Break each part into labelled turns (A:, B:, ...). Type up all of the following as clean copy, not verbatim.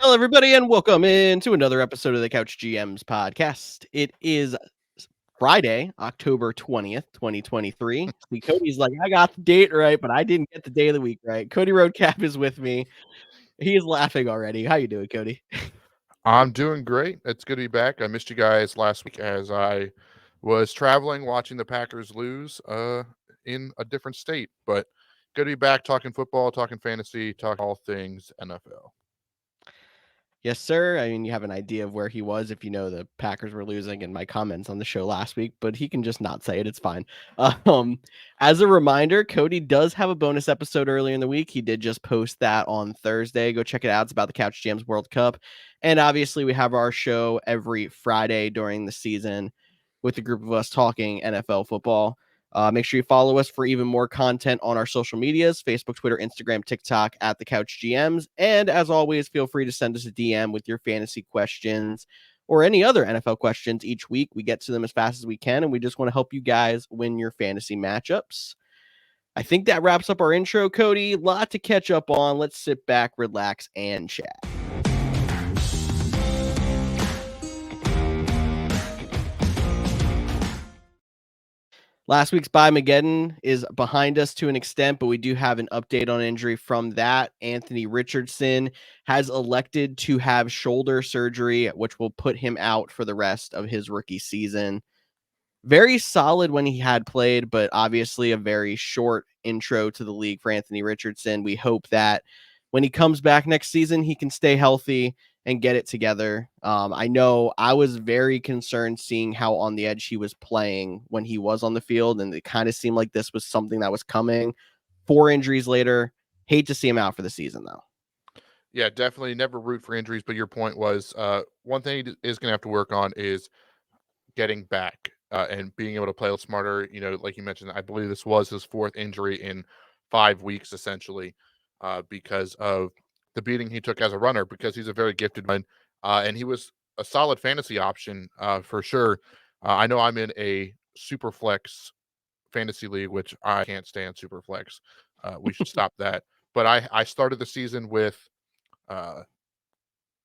A: Hello, everybody, and welcome into another episode of the Couch GMs podcast. It is Friday, October 20th, 2023. See, Cody's like, I got the date right, but I didn't get the day of the week right. Cody Roadcap is with me. He is laughing already. How you doing, Cody?
B: I'm doing great. It's good to be back. I missed you guys last week as I was traveling, watching the Packers lose in a different state. But good to be back talking football, talking fantasy, talking all things NFL.
A: Yes, sir. I mean, you have an idea of where he was if you know the Packers were losing in my comments on the show last week, but he can just not say it. It's fine. Um, as a reminder, Cody does have a bonus episode earlier in the week. He did just post that on Thursday. Go check it out. It's about the Couch Jams World Cup. And obviously, we have our show every Friday during the season with a group of us talking NFL football. Make sure you follow us for even more content on our social medias: Facebook, Twitter, Instagram, TikTok at the Couch GMs. And as always, feel free to send us a DM with your fantasy questions or any other NFL questions each week. We get to them as fast as we can, and we just want to help you guys win your fantasy matchups. I think that wraps up our intro, Cody. A lot to catch up on. Let's sit back, relax, and chat. Last week's Byemageddon is behind us to an extent, but we do have an update on injury from that. Anthony Richardson has elected to have shoulder surgery, which will put him out for the rest of his rookie season. Very solid when he had played, but obviously a very short intro to the league for Anthony Richardson. We hope that when he comes back next season, he can stay healthy and get it together. I know I was very concerned seeing how on the edge he was playing when he was on the field, and it kind of seemed like this was something that was coming. 4 injuries later, hate to see him out for the season, though.
B: Yeah, definitely never root for injuries, but your point was one thing he is going to have to work on is getting back and being able to play a little smarter. You know, like you mentioned, I believe this was his 4th injury in 5 weeks, essentially, because of the beating he took as a runner, because he's a very gifted one. And he was a solid fantasy option for sure. I know I'm in a super flex fantasy league, which I can't stand super flex. We should stop that. But I started the season with uh,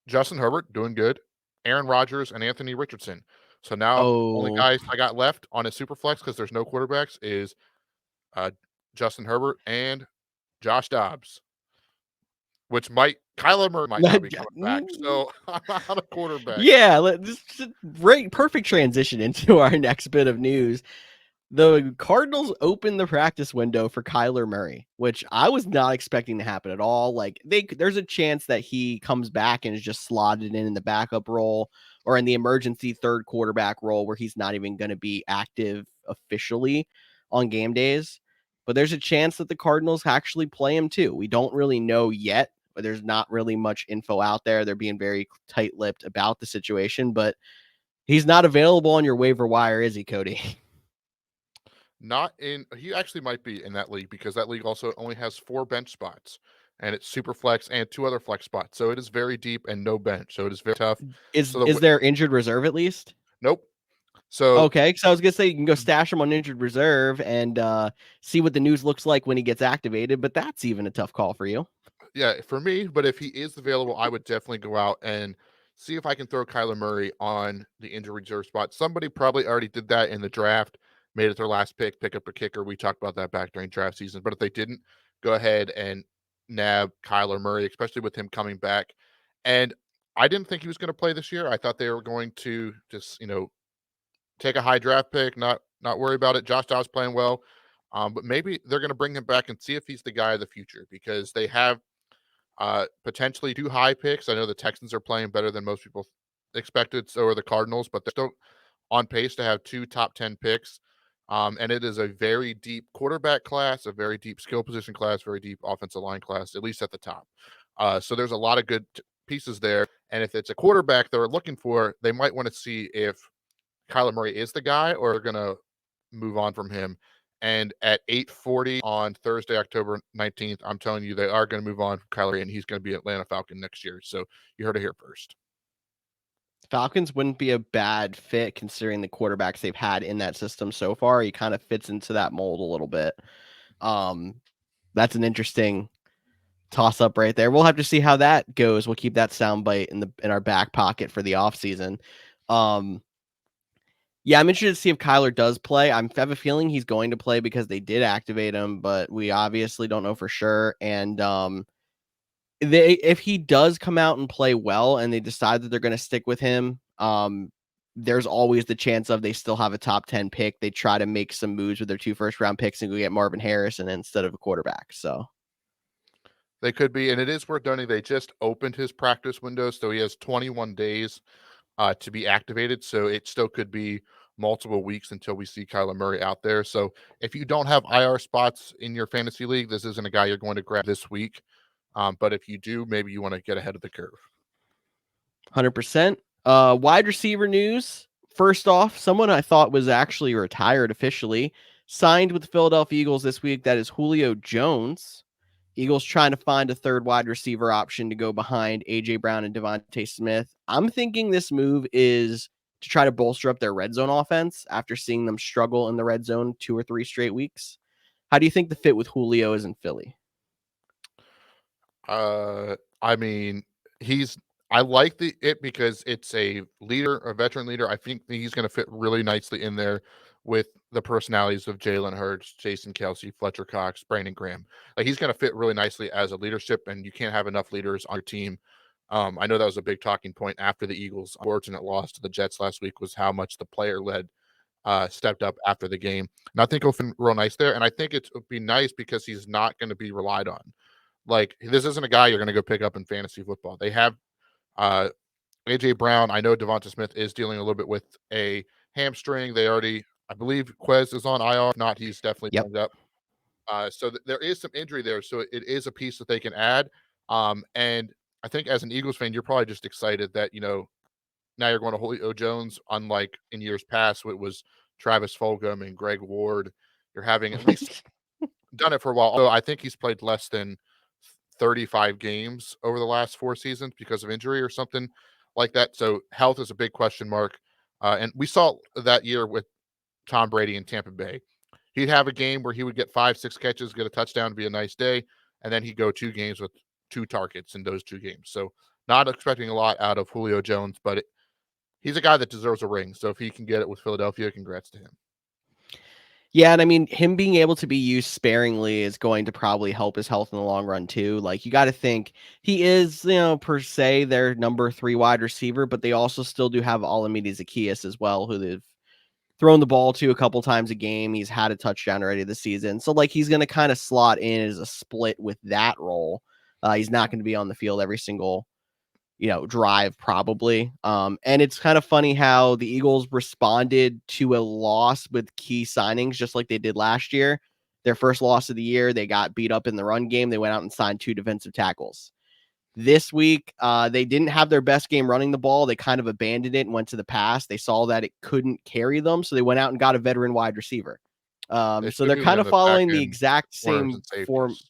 B: Justin Herbert doing good, Aaron Rodgers, and Anthony Richardson. So now only
A: Oh,
B: guys I got left on a super flex because there's no quarterbacks is uh, Justin Herbert and Josh Dobbs, which might Kyler Murray might not be coming back. So I'm out of quarterback.
A: yeah, this is a great, perfect transition into our next bit of news. The Cardinals opened the practice window for Kyler Murray, which I was not expecting to happen at all. Like there's a chance that he comes back and is just slotted in the backup role or in the emergency third quarterback role where he's not even going to be active officially on game days. But there's a chance that the Cardinals actually play him too. We don't really know yet, but there's not really much info out there. They're being very tight-lipped about the situation, but he's not available on your waiver wire, is he, Cody?
B: Not in he actually might be in that league because that league also only has 4 bench spots and it's super flex and 2 other flex spots. So it is very deep and no bench. So it is very tough.
A: Is
B: So
A: is there injured reserve at least?
B: nope. So
A: Okay, so I was gonna say you can go stash him on injured reserve and see what the news looks like when he gets activated, but that's even a tough call for you.
B: yeah, for me, but if he is available, I would definitely go out and see if I can throw Kyler Murray on the injury reserve spot. Somebody probably already did that in the draft, made it their last pick up a kicker. We talked about that back during draft season. But if they didn't, go ahead and nab Kyler Murray, especially with him coming back. And I didn't think he was going to play this year. I thought they were going to just, take a high draft pick, not worry about it. Josh Dobbs playing well. But maybe they're going to bring him back and see if he's the guy of the future because they have potentially 2 high picks. I know the Texans are playing better than most people expected. So are the Cardinals, but they're still on pace to have 2 top 10 picks. And it is a very deep quarterback class, a very deep skill position class, very deep offensive line class, at least at the top. So there's a lot of good pieces there. And if it's a quarterback they're looking for, they might want to see if Kyler Murray is the guy or they're going to move on from him. And at 8:40 on Thursday, October 19th, I'm telling you, they are going to move on from Kyler, and he's going to be Atlanta Falcon next year. So you heard it here first.
A: Falcons wouldn't be a bad fit considering the quarterbacks they've had in that system so far. He kind of fits into that mold a little bit. Um, that's an interesting toss up right there. We'll have to see how that goes. We'll keep that soundbite in our back pocket for the offseason. Yeah, I'm interested to see if Kyler does play. I have a feeling he's going to play because they did activate him, but we obviously don't know for sure. And if he does come out and play well and they decide that they're going to stick with him, there's always the chance of they still have a top 10 pick. They try to make some moves with their 2 first-round picks and go get Marvin Harrison instead of a quarterback. So
B: They could be, and it is worth noting they just opened his practice window, so he has 21 days to be activated. So it still could be multiple weeks until we see Kyler Murray out there. So if you don't have IR spots in your fantasy league, this isn't a guy you're going to grab this week. But if you do, maybe you want to get ahead of the curve.
A: 100%. Wide receiver news. First off, someone I thought was actually retired officially signed with the Philadelphia Eagles this week. That is Julio Jones. Eagles trying to find a third wide receiver option to go behind A.J. Brown and Devontae Smith. I'm thinking this move is to try to bolster up their red zone offense after seeing them struggle in the red zone 2 or 3 straight weeks. How do you think the fit with Julio is in Philly?
B: I mean, I like it because it's a leader, a veteran leader. I think that he's going to fit really nicely in there with the personalities of Jalen Hurts, Jason Kelsey, Fletcher Cox, Brandon Graham. Like he's going to fit really nicely as a leadership, and you can't have enough leaders on your team. I know that was a big talking point after the Eagles' unfortunate loss to the Jets last week was how much the player led stepped up after the game. And I think he'll fit real nice there. And I think it'll be nice because he's not going to be relied on. Like this isn't a guy you're going to go pick up in fantasy football. They have AJ Brown. I know Devonta Smith is dealing a little bit with a hamstring. I believe Quez is on IR. If not, he's definitely
A: Yep.
B: banged up. So there is some injury there. So it is a piece that they can add. And I think as an Eagles fan, you're probably just excited that now you're going to Julio Jones. Unlike in years past, it was Travis Fulgham and Greg Ward. You're having at least done it for a while. Although I think he's played less than 35 games over the last 4 seasons because of injury or something like that. So health is a big question mark. And we saw that year with Tom Brady in Tampa Bay. He'd have a game where he would get 5, 6 catches, get a touchdown, be a nice day, and then he'd go 2 games with 2 targets in those 2 games. So not expecting a lot out of Julio Jones, but he's a guy that deserves a ring. So if he can get it with Philadelphia, congrats to him.
A: Yeah, and I mean, him being able to be used sparingly is going to probably help his health in the long run too. Like you got to think he is, per se their number 3 wide receiver, but they also still do have Olamide Zaccheaus as well, who they've thrown the ball to a couple times a game. He's had a touchdown already this season, so like he's going to kind of slot in as a split with that role. He's not going to be on the field every single drive probably. And it's kind of funny how the Eagles responded to a loss with key signings, just like they did last year. Their first loss of the year, they got beat up in the run game. They went out and signed 2 defensive tackles. This week, they didn't have their best game running the ball. They kind of abandoned it and went to the pass. They saw that it couldn't carry them, so they went out and got a veteran wide receiver.
B: They
A: So
B: should
A: they're
B: be
A: kind
B: in
A: of
B: the back
A: following the
B: end
A: exact
B: corners
A: same
B: and
A: form.
B: safeties.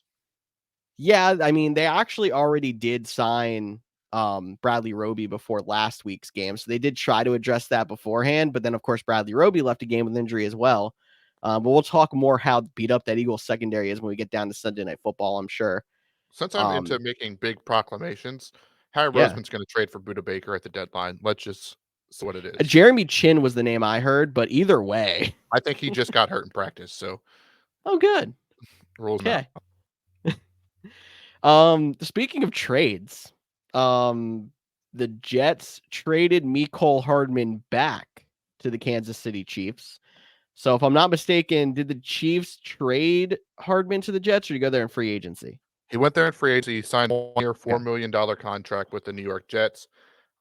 A: Yeah, I mean, they actually already did sign Bradley Roby before last week's game. So they did try to address that beforehand. But then, of course, Bradley Roby left a game with injury as well. But we'll talk more how beat up that Eagles secondary is when we get down to Sunday Night Football, I'm sure.
B: Since I'm into making big proclamations, Harry
A: Yeah.
B: Roseman's going to trade for Buda Baker at the deadline. Let's just see what it is.
A: Jeremy Chin was the name I heard, but either way.
B: I think he just got hurt in practice, so
A: Oh, good.
B: rules him out.
A: Okay. Speaking of trades, the Jets traded Mecole Hardman back to the Kansas City Chiefs. So if I'm not mistaken, did the Chiefs trade Hardman to the Jets or did he go there in free agency?
B: He went there in free agency. He signed a 1-year, $4
A: Okay.
B: million contract with the New York Jets.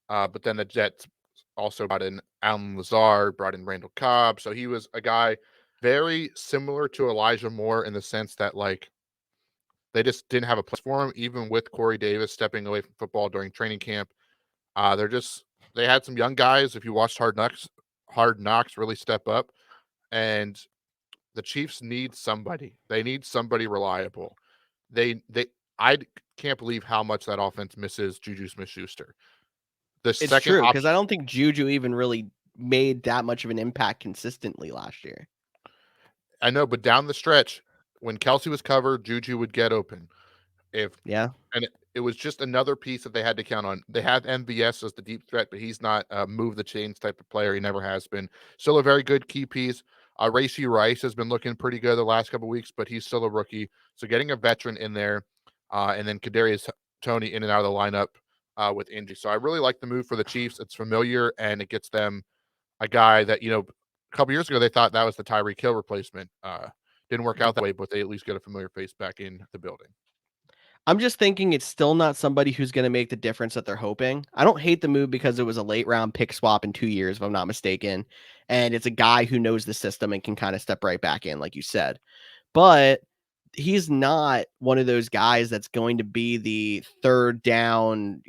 B: But then the Jets also brought in Allen Lazard, brought in Randall Cobb. So he was a guy very similar to Elijah Moore in the sense that, like, they just didn't have a place for him, even with Corey Davis stepping away from football during training camp. They had some young guys. If you watched Hard Knocks really step up. And the Chiefs need somebody. They need somebody reliable. I can't believe how much that offense misses Juju Smith-Schuster. The
A: It's
B: second
A: true because
B: option,
A: I don't think Juju even really made that much of an impact consistently last year.
B: I know, but down the stretch, when Kelsey was covered, Juju would get open. If
A: Yeah.
B: and it was just another piece that they had to count on. They had MVS as the deep threat, but he's not a move the chains type of player. He never has been. Still a very good key piece. Racey Rice has been looking pretty good the last couple weeks, but he's still a rookie. So getting a veteran in there, and then Kadarius Toney in and out of the lineup with injury. So I really like the move for the Chiefs. It's familiar and it gets them a guy that a couple years ago they thought that was the Tyreek Hill replacement. Didn't work out that way, but they at least get a familiar face back in the building.
A: I'm just thinking it's still not somebody who's going to make the difference that they're hoping. I don't hate the move because it was a late round pick swap in 2 years, if I'm not mistaken. And it's a guy who knows the system and can kind of step right back in, like you said. But he's not one of those guys that's going to be the third down,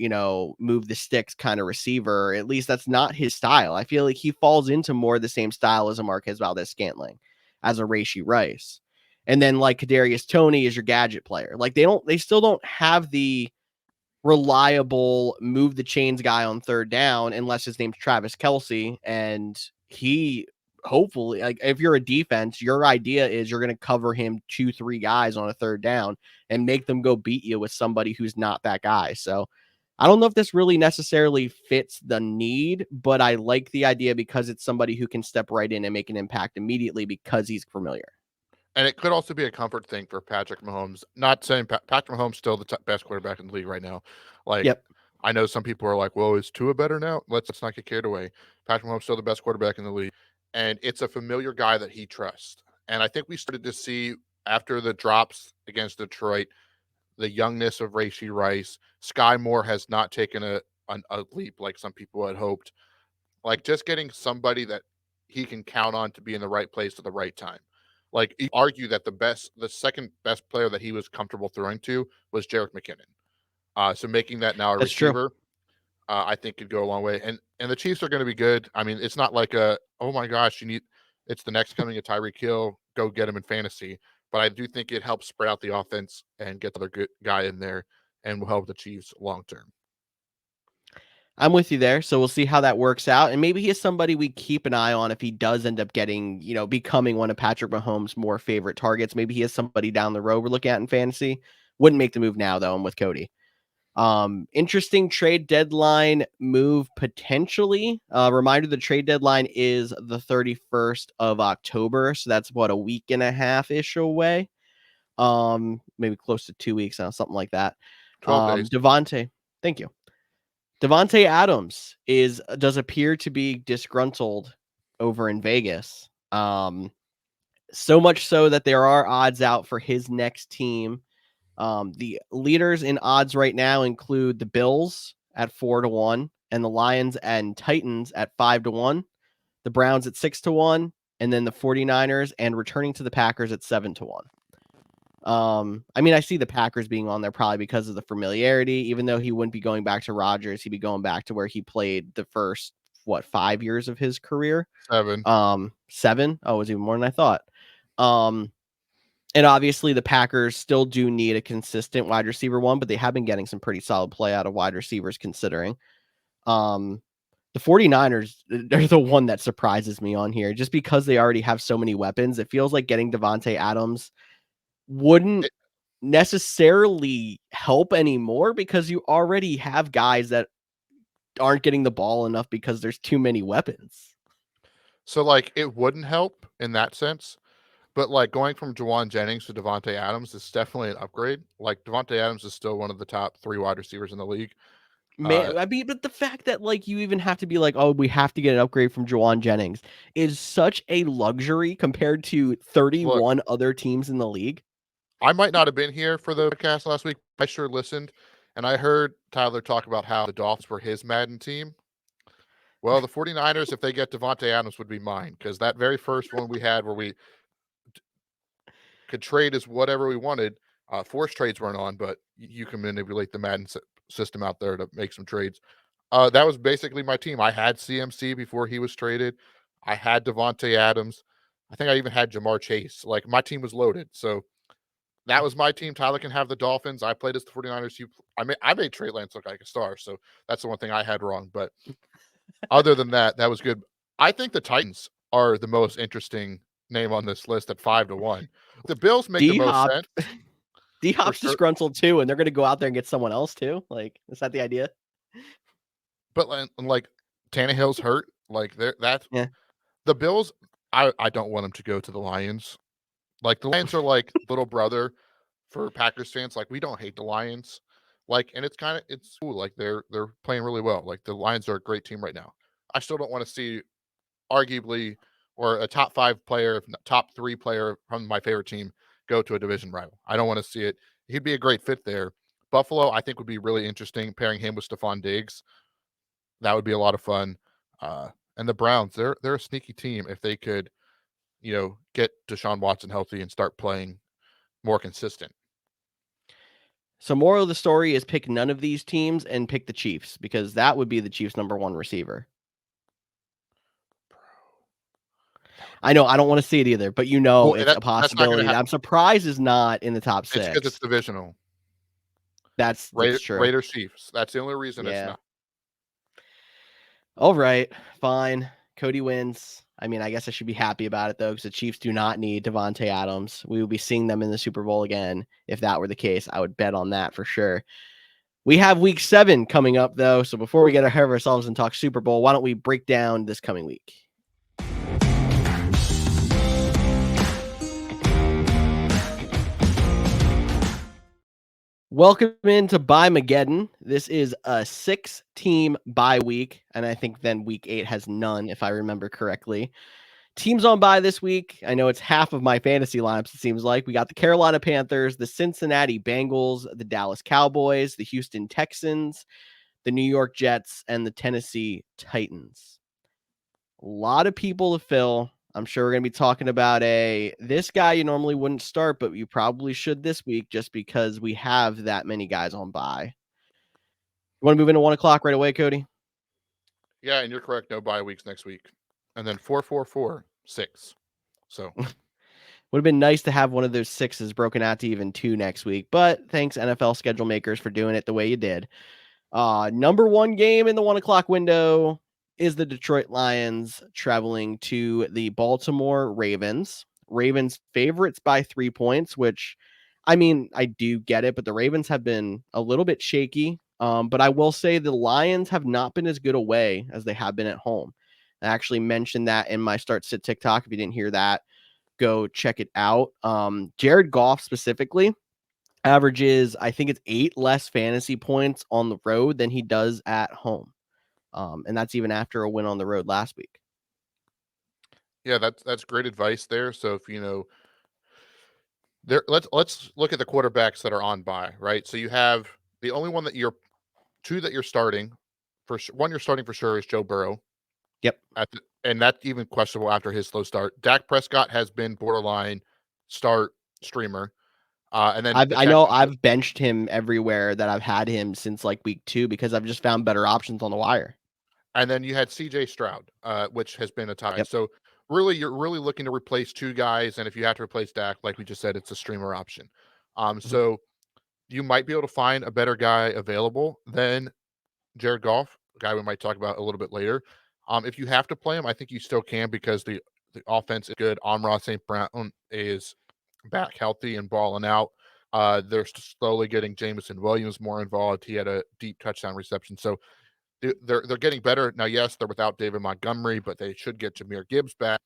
A: move the sticks kind of receiver. At least that's not his style. I feel like he falls into more the same style as a Marquez Valdez-Scantling, as a Rashee Rice. And then like Kadarius Toney is your gadget player. Like they still don't have the reliable move the chains guy on third down unless his name's Travis Kelce. And he hopefully, like, if you're a defense, your idea is you're going to cover him 2-3 guys on a third down and make them go beat you with somebody who's not that guy. So I don't know if this really necessarily fits the need, but I like the idea because it's somebody who can step right in and make an impact immediately because he's familiar.
B: And it could also be a comfort thing for Patrick Mahomes. Not saying Patrick Mahomes still the best quarterback in the league right now. Like,
A: Yep.
B: I know some people are like, "Well, is Tua better now?" Let's not get carried away. Patrick Mahomes still the best quarterback in the league, and it's a familiar guy that he trusts. And I think we started to see after the drops against Detroit, the youngness of Rashee Rice. Sky Moore has not taken a leap like some people had hoped. Like just getting somebody that he can count on to be in the right place at the right time. Like you argue that the second best player that he was comfortable throwing to was Jerick McKinnon. So making that now a
A: That's true.
B: receiver, I think could go a long way. And the Chiefs are going to be good. I mean, it's not like oh my gosh, it's the next coming of Tyreek Hill. Go get him in fantasy. But I do think it helps spread out the offense and get the other good guy in there, and will help the Chiefs long term.
A: I'm with you there. So we'll see how that works out. And maybe he is somebody we keep an eye on if he does end up getting, becoming one of Patrick Mahomes' more favorite targets. Maybe he is somebody down the road we're looking at in fantasy. Wouldn't make the move now, though. I'm with Cody. Interesting trade deadline move potentially. Reminder the trade deadline is the 31st of October. So that's what, a week and a half ish away. Maybe close to 2 weeks now, something like that.
B: 12 days.
A: Devontae, thank you. Devontae Adams does appear to be disgruntled over in Vegas. So much so that there are odds out for his next team. The leaders in odds right now include the Bills at 4-1 and the Lions and Titans at 5-1, the Browns at 6-1, and then the 49ers and returning to the Packers at 7-1. I mean, I see the Packers being on there probably because of the familiarity. Even though he wouldn't be going back to Rodgers, he'd be going back to where he played the first 5 years of his career.
B: 7.
A: 7. Oh, it was even more than I thought. And obviously the Packers still do need a consistent wide receiver one, but they have been getting some pretty solid play out of wide receivers considering. The 49ers, they're the one that surprises me on here just because they already have so many weapons. It feels like getting Devontae Adams wouldn't necessarily help anymore because you already have guys that aren't getting the ball enough because there's too many weapons.
B: So like it wouldn't help in that sense, but like going from Juwan Jennings to Devontae Adams is definitely an upgrade. Like Devontae Adams is still one of the top 3 wide receivers in the league.
A: Man, I mean, but the fact that like you even have to be like, oh, we have to get an upgrade from Juwan Jennings is such a luxury compared to
B: Look,
A: 31 other teams in the league.
B: I might not have been here for the podcast last week. I sure listened, and I heard Tyler talk about how the Dolphins were his Madden team. Well, the 49ers, if they get Devontae Adams, would be mine because that very first one we had where we could trade as whatever we wanted. Forced trades weren't on, but you can manipulate the Madden system out there to make some trades. That was basically my team. I had CMC before he was traded. I had Devontae Adams. I think I even had Jamar Chase. Like my team was loaded. So that was my team. Tyler can have the Dolphins. I played as the 49ers. I made Trey Lance look like a star. So that's the one thing I had wrong. But other than that, that was good. I think the Titans are the most interesting name on this list at 5-1. The Bills make the most
A: D-Hop,
B: sense.
A: D-Hop's
B: sure.
A: disgruntled too, and they're going to go out there and get someone else too. Like, is that the idea?
B: But like Tannehill's hurt. Like that's
A: Yeah.
B: the Bills. I don't want them to go to the Lions. Like the Lions are like little brother for Packers fans. Like we don't hate the Lions. Like, and it's cool. Like they're playing really well. Like the Lions are a great team right now. I still don't want to see arguably or a top 5 player, if not top 3 player from my favorite team go to a division rival. I don't want to see it. He'd be a great fit there. Buffalo, I think, would be really interesting pairing him with Stephon Diggs. That would be a lot of fun. And the Browns, they're a sneaky team if they could, get Deshaun Watson healthy and start playing more consistent.
A: So moral of the story is pick none of these teams and pick the Chiefs, because that would be the Chiefs' number 1 receiver. I know I don't want to see it either, but
B: Well,
A: it's a
B: that's not going to
A: possibility.
B: happen.
A: I'm surprised is not in the top
B: It's because it's
A: 6.
B: divisional.
A: That's true.
B: Raiders Chiefs. That's the only reason it's
A: Yeah.
B: not.
A: All right, fine. Cody wins. I mean, I guess I should be happy about it though, because the Chiefs do not need Devontae Adams. We will be seeing them in the Super Bowl again. If that were the case, I would bet on that for sure. We have week 7 coming up though. So before we get ahead of ourselves and talk Super Bowl, why don't we break down this coming week? Welcome into Byemageddon. This is a 6-team bye week, and I think then week 8 has none, if I remember correctly. Teams on bye this week. I know it's half of my fantasy lineups, it seems like. We got the Carolina Panthers, the Cincinnati Bengals, the Dallas Cowboys, the Houston Texans, the New York Jets, and the Tennessee Titans. A lot of people to fill. I'm sure we're going to be talking about this guy you normally wouldn't start, but you probably should this week just because we have that many guys on bye. You want to move into 1 o'clock right away, Cody?
B: Yeah, and you're correct. No bye weeks next week. And then 4-4-4-6. So
A: would have been nice to have one of those 6s broken out to even 2 next week, but thanks NFL schedule makers for doing it the way you did. Number 1 game in the 1 o'clock window is the Detroit Lions traveling to the Baltimore Ravens. Ravens favorites by 3 points, which, I mean, I do get it, but the Ravens have been a little bit shaky. But I will say the Lions have not been as good away as they have been at home. I actually mentioned that in my Start Sit TikTok. If you didn't hear that, go check it out. Jared Goff specifically averages, I think it's 8 less fantasy points on the road than he does at home. And that's even after a win on the road last week.
B: yeah, that's great advice there. So if let's look at the quarterbacks that are on bye, right? So you have the only one that you're starting one you're starting for sure is Joe Burrow.
A: Yep.
B: And that's even questionable after his slow start. Dak Prescott has been borderline start streamer. And then
A: I know I've benched him everywhere that I've had him since like week 2 because I've just found better options on the wire.
B: And then you had CJ Stroud, which has been a tie.
A: Yep.
B: So really, you're really looking to replace 2 guys. And if you have to replace Dak, like we just said, it's a streamer option. So you might be able to find a better guy available than Jared Goff, a guy we might talk about a little bit later. If you have to play him, I think you still can because the offense is good. Amon-Ra St. Brown is back healthy and balling out. They're slowly getting Jameson Williams more involved. He had a deep touchdown reception. So they're getting better. Now, yes, they're without David Montgomery, but they should get Jahmyr Gibbs back.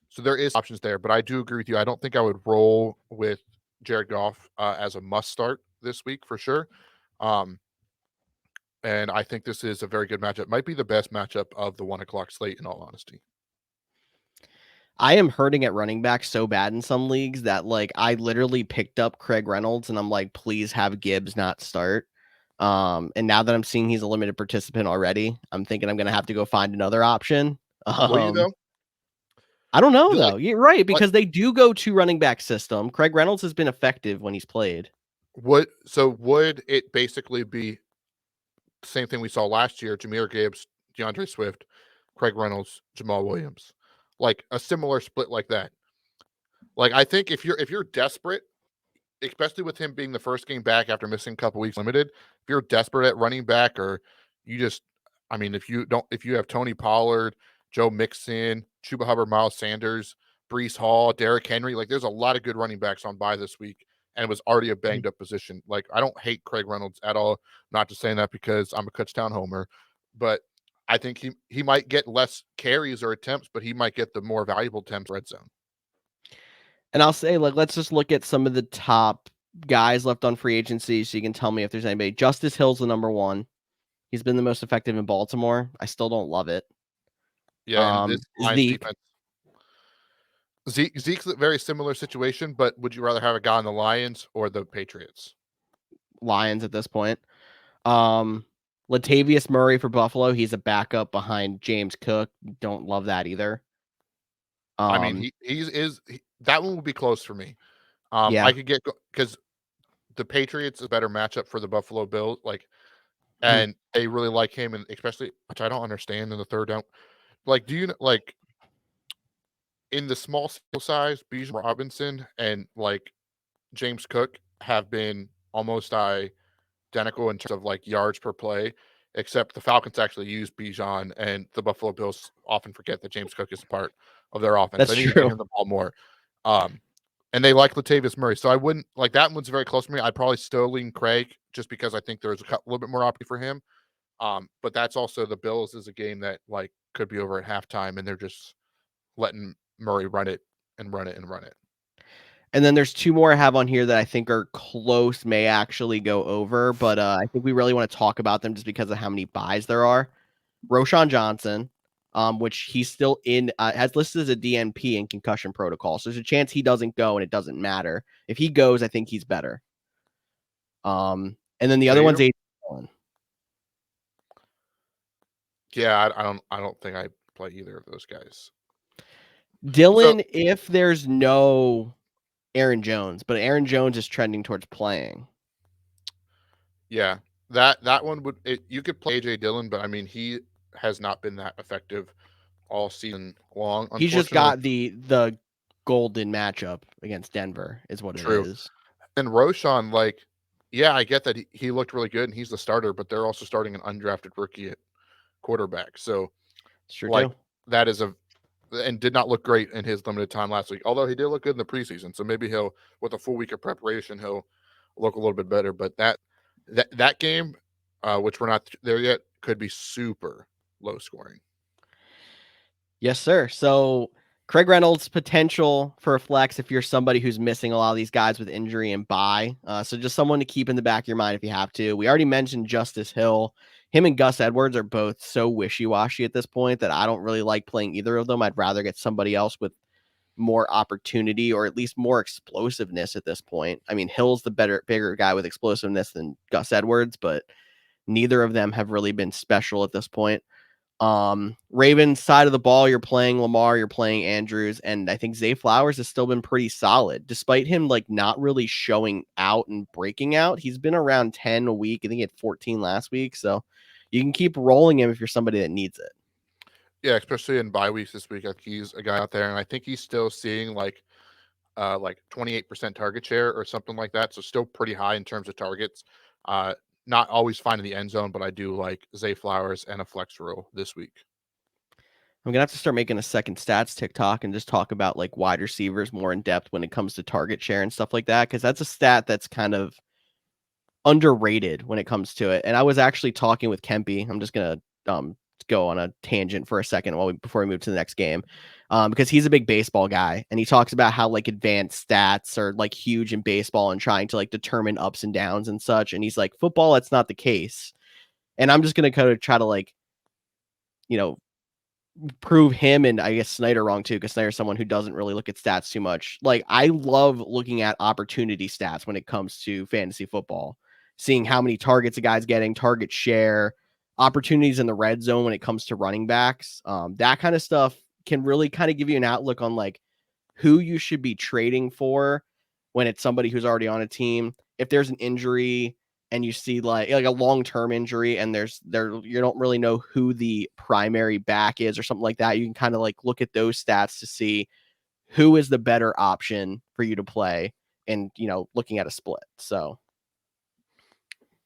B: So there is options there. But I do agree with you. I don't think I would roll with Jared Goff as a must start this week for sure. And I think this is a very good matchup. Might be the best matchup of the 1 o'clock slate, in all honesty.
A: I am hurting at running back so bad in some leagues that like I literally picked up Craig Reynolds and I'm like, please have Gibbs not start. And now that I'm seeing he's a limited participant already, I'm thinking I'm gonna have to go find another option.
B: Will you though?
A: I don't know
B: You
A: though.
B: like
A: You're right,
B: what
A: because they do go to running back system. Craig Reynolds has been effective when he's played.
B: would it basically be the same thing we saw last year? Jahmyr Gibbs, DeAndre Swift, Craig Reynolds, Jamal Williams, like a similar split like that. Like I think if you're desperate, especially with him being the first game back after missing a couple weeks limited, if you're desperate at running back, or you just, I mean, if you have Tony Pollard, Joe Mixon, Chuba Hubbard, Miles Sanders, Brees Hall, Derrick Henry, like there's a lot of good running backs on bye this week. and was already a
A: Mhm.
B: banged up position. Like, I don't hate Craig Reynolds at all. Not just saying that because I'm a Kutztown homer, but I think he might get less carries or attempts, but he might get the more valuable attempts red zone.
A: And I'll say, like, let's just look at some of the top guys left on free agency so you can tell me if there's anybody. Justice Hill's the number one. He's been the most effective in Baltimore. I still don't love it.
B: Yeah, and this Lions
A: Zeke,
B: defense. Zeke's a very similar situation, but would you rather have a guy on the Lions or the Patriots?
A: Lions at this point. Um, Latavius Murray for Buffalo. He's a backup behind James Cook. Don't love that either.
B: I mean,
A: Um,
B: that one would be close for me.
A: yeah.
B: I could get because the Patriots is a better matchup for the Buffalo Bills, like,
A: Mhm.
B: and they really like him, and especially, which I don't understand in the third down. Like, do you like in the small sample size, Bijan Robinson and like James Cook have been almost identical in terms of like yards per play, except the Falcons actually use Bijan, and the Buffalo Bills often forget that James Cook is a part of their offense.
A: That's
B: They need to get
A: true.
B: him the ball more. Um, and they like Latavius Murray, so I wouldn't like that one's very close to me. I'd probably still lean Craig just because I think there's little bit more opportunity for him. But that's also the Bills is a game that like could be over at halftime, and they're just letting Murray run it and run it and run it.
A: And then there's two more I have on here that I think are close, may actually go over, but I think we really want to talk about them just because of how many buys there are. Roshan Johnson, which he's still in, has listed as a DNP in concussion protocol. So there's a chance he doesn't go and it doesn't matter. If he goes, I think he's better. And then the other one's
B: JU?
A: AJ Dillon.
B: Yeah, I don't think I play either of those guys. So
A: Dillon, if there's no Aaron Jones, but Aaron Jones is trending towards playing.
B: yeah, that one you could play AJ Dillon, but I mean he has not been that effective all season long,
A: He's just
B: unfortunately.
A: got the golden matchup against Denver, is what it
B: True.
A: is.
B: And Roshan, like, yeah, I get that he looked really good and he's the starter, but they're also starting an undrafted rookie at quarterback. So
A: It's true
B: like
A: too.
B: that is and did not look great in his limited time last week. Although he did look good in the preseason. So maybe he'll with a full week of preparation, he'll look a little bit better. But that game, which we're not there yet, could be super low scoring.
A: Yes, sir. So Craig Reynolds potential for a flex if you're somebody who's missing a lot of these guys with injury and buy. So just someone to keep in the back of your mind if you have to. We already mentioned Justice Hill. Him and Gus Edwards are both so wishy-washy at this point that I don't really like playing either of them. I'd rather get somebody else with more opportunity or at least more explosiveness at this point. I mean, Hill's the bigger guy with explosiveness than Gus Edwards, but neither of them have really been special at this point. Ravens side of the ball, you're playing Lamar, you're playing Andrews, and I think Zay Flowers has still been pretty solid, despite him like not really showing out and breaking out. He's been around 10 a week. I think he had 14 last week, so you can keep rolling him if you're somebody that needs it.
B: Yeah, especially in bye weeks this week. Like he's a guy out there, and I think he's still seeing like 28% target share or something like that. So still pretty high in terms of targets. Uh, not always finding the end zone, but I do like Zay Flowers and a flex rule this week.
A: I'm gonna have to start making a second stats TikTok and just talk about like wide receivers more in depth when it comes to target share and stuff like that, because that's a stat that's kind of underrated when it comes to it. And I was actually talking with Kempy. I'm just gonna go on a tangent for a second before we move to the next game, because he's a big baseball guy and he talks about how like advanced stats are like huge in baseball and trying to like determine ups and downs and such. And he's like, football, that's not the case. And I'm just gonna kind of try to like, you know, prove him and I guess Snyder wrong too, because Snyder's someone who doesn't really look at stats too much. Like I love looking at opportunity stats when it comes to fantasy football, seeing how many targets a guy's getting, target share, opportunities in the red zone when it comes to running backs. That kind of stuff can really kind of give you an outlook on like who you should be trading for when it's somebody who's already on a team. If there's an injury and you see like a long-term injury and you don't really know who the primary back is or something like that, you can kind of like look at those stats to see who is the better option for you to play and looking at a split. So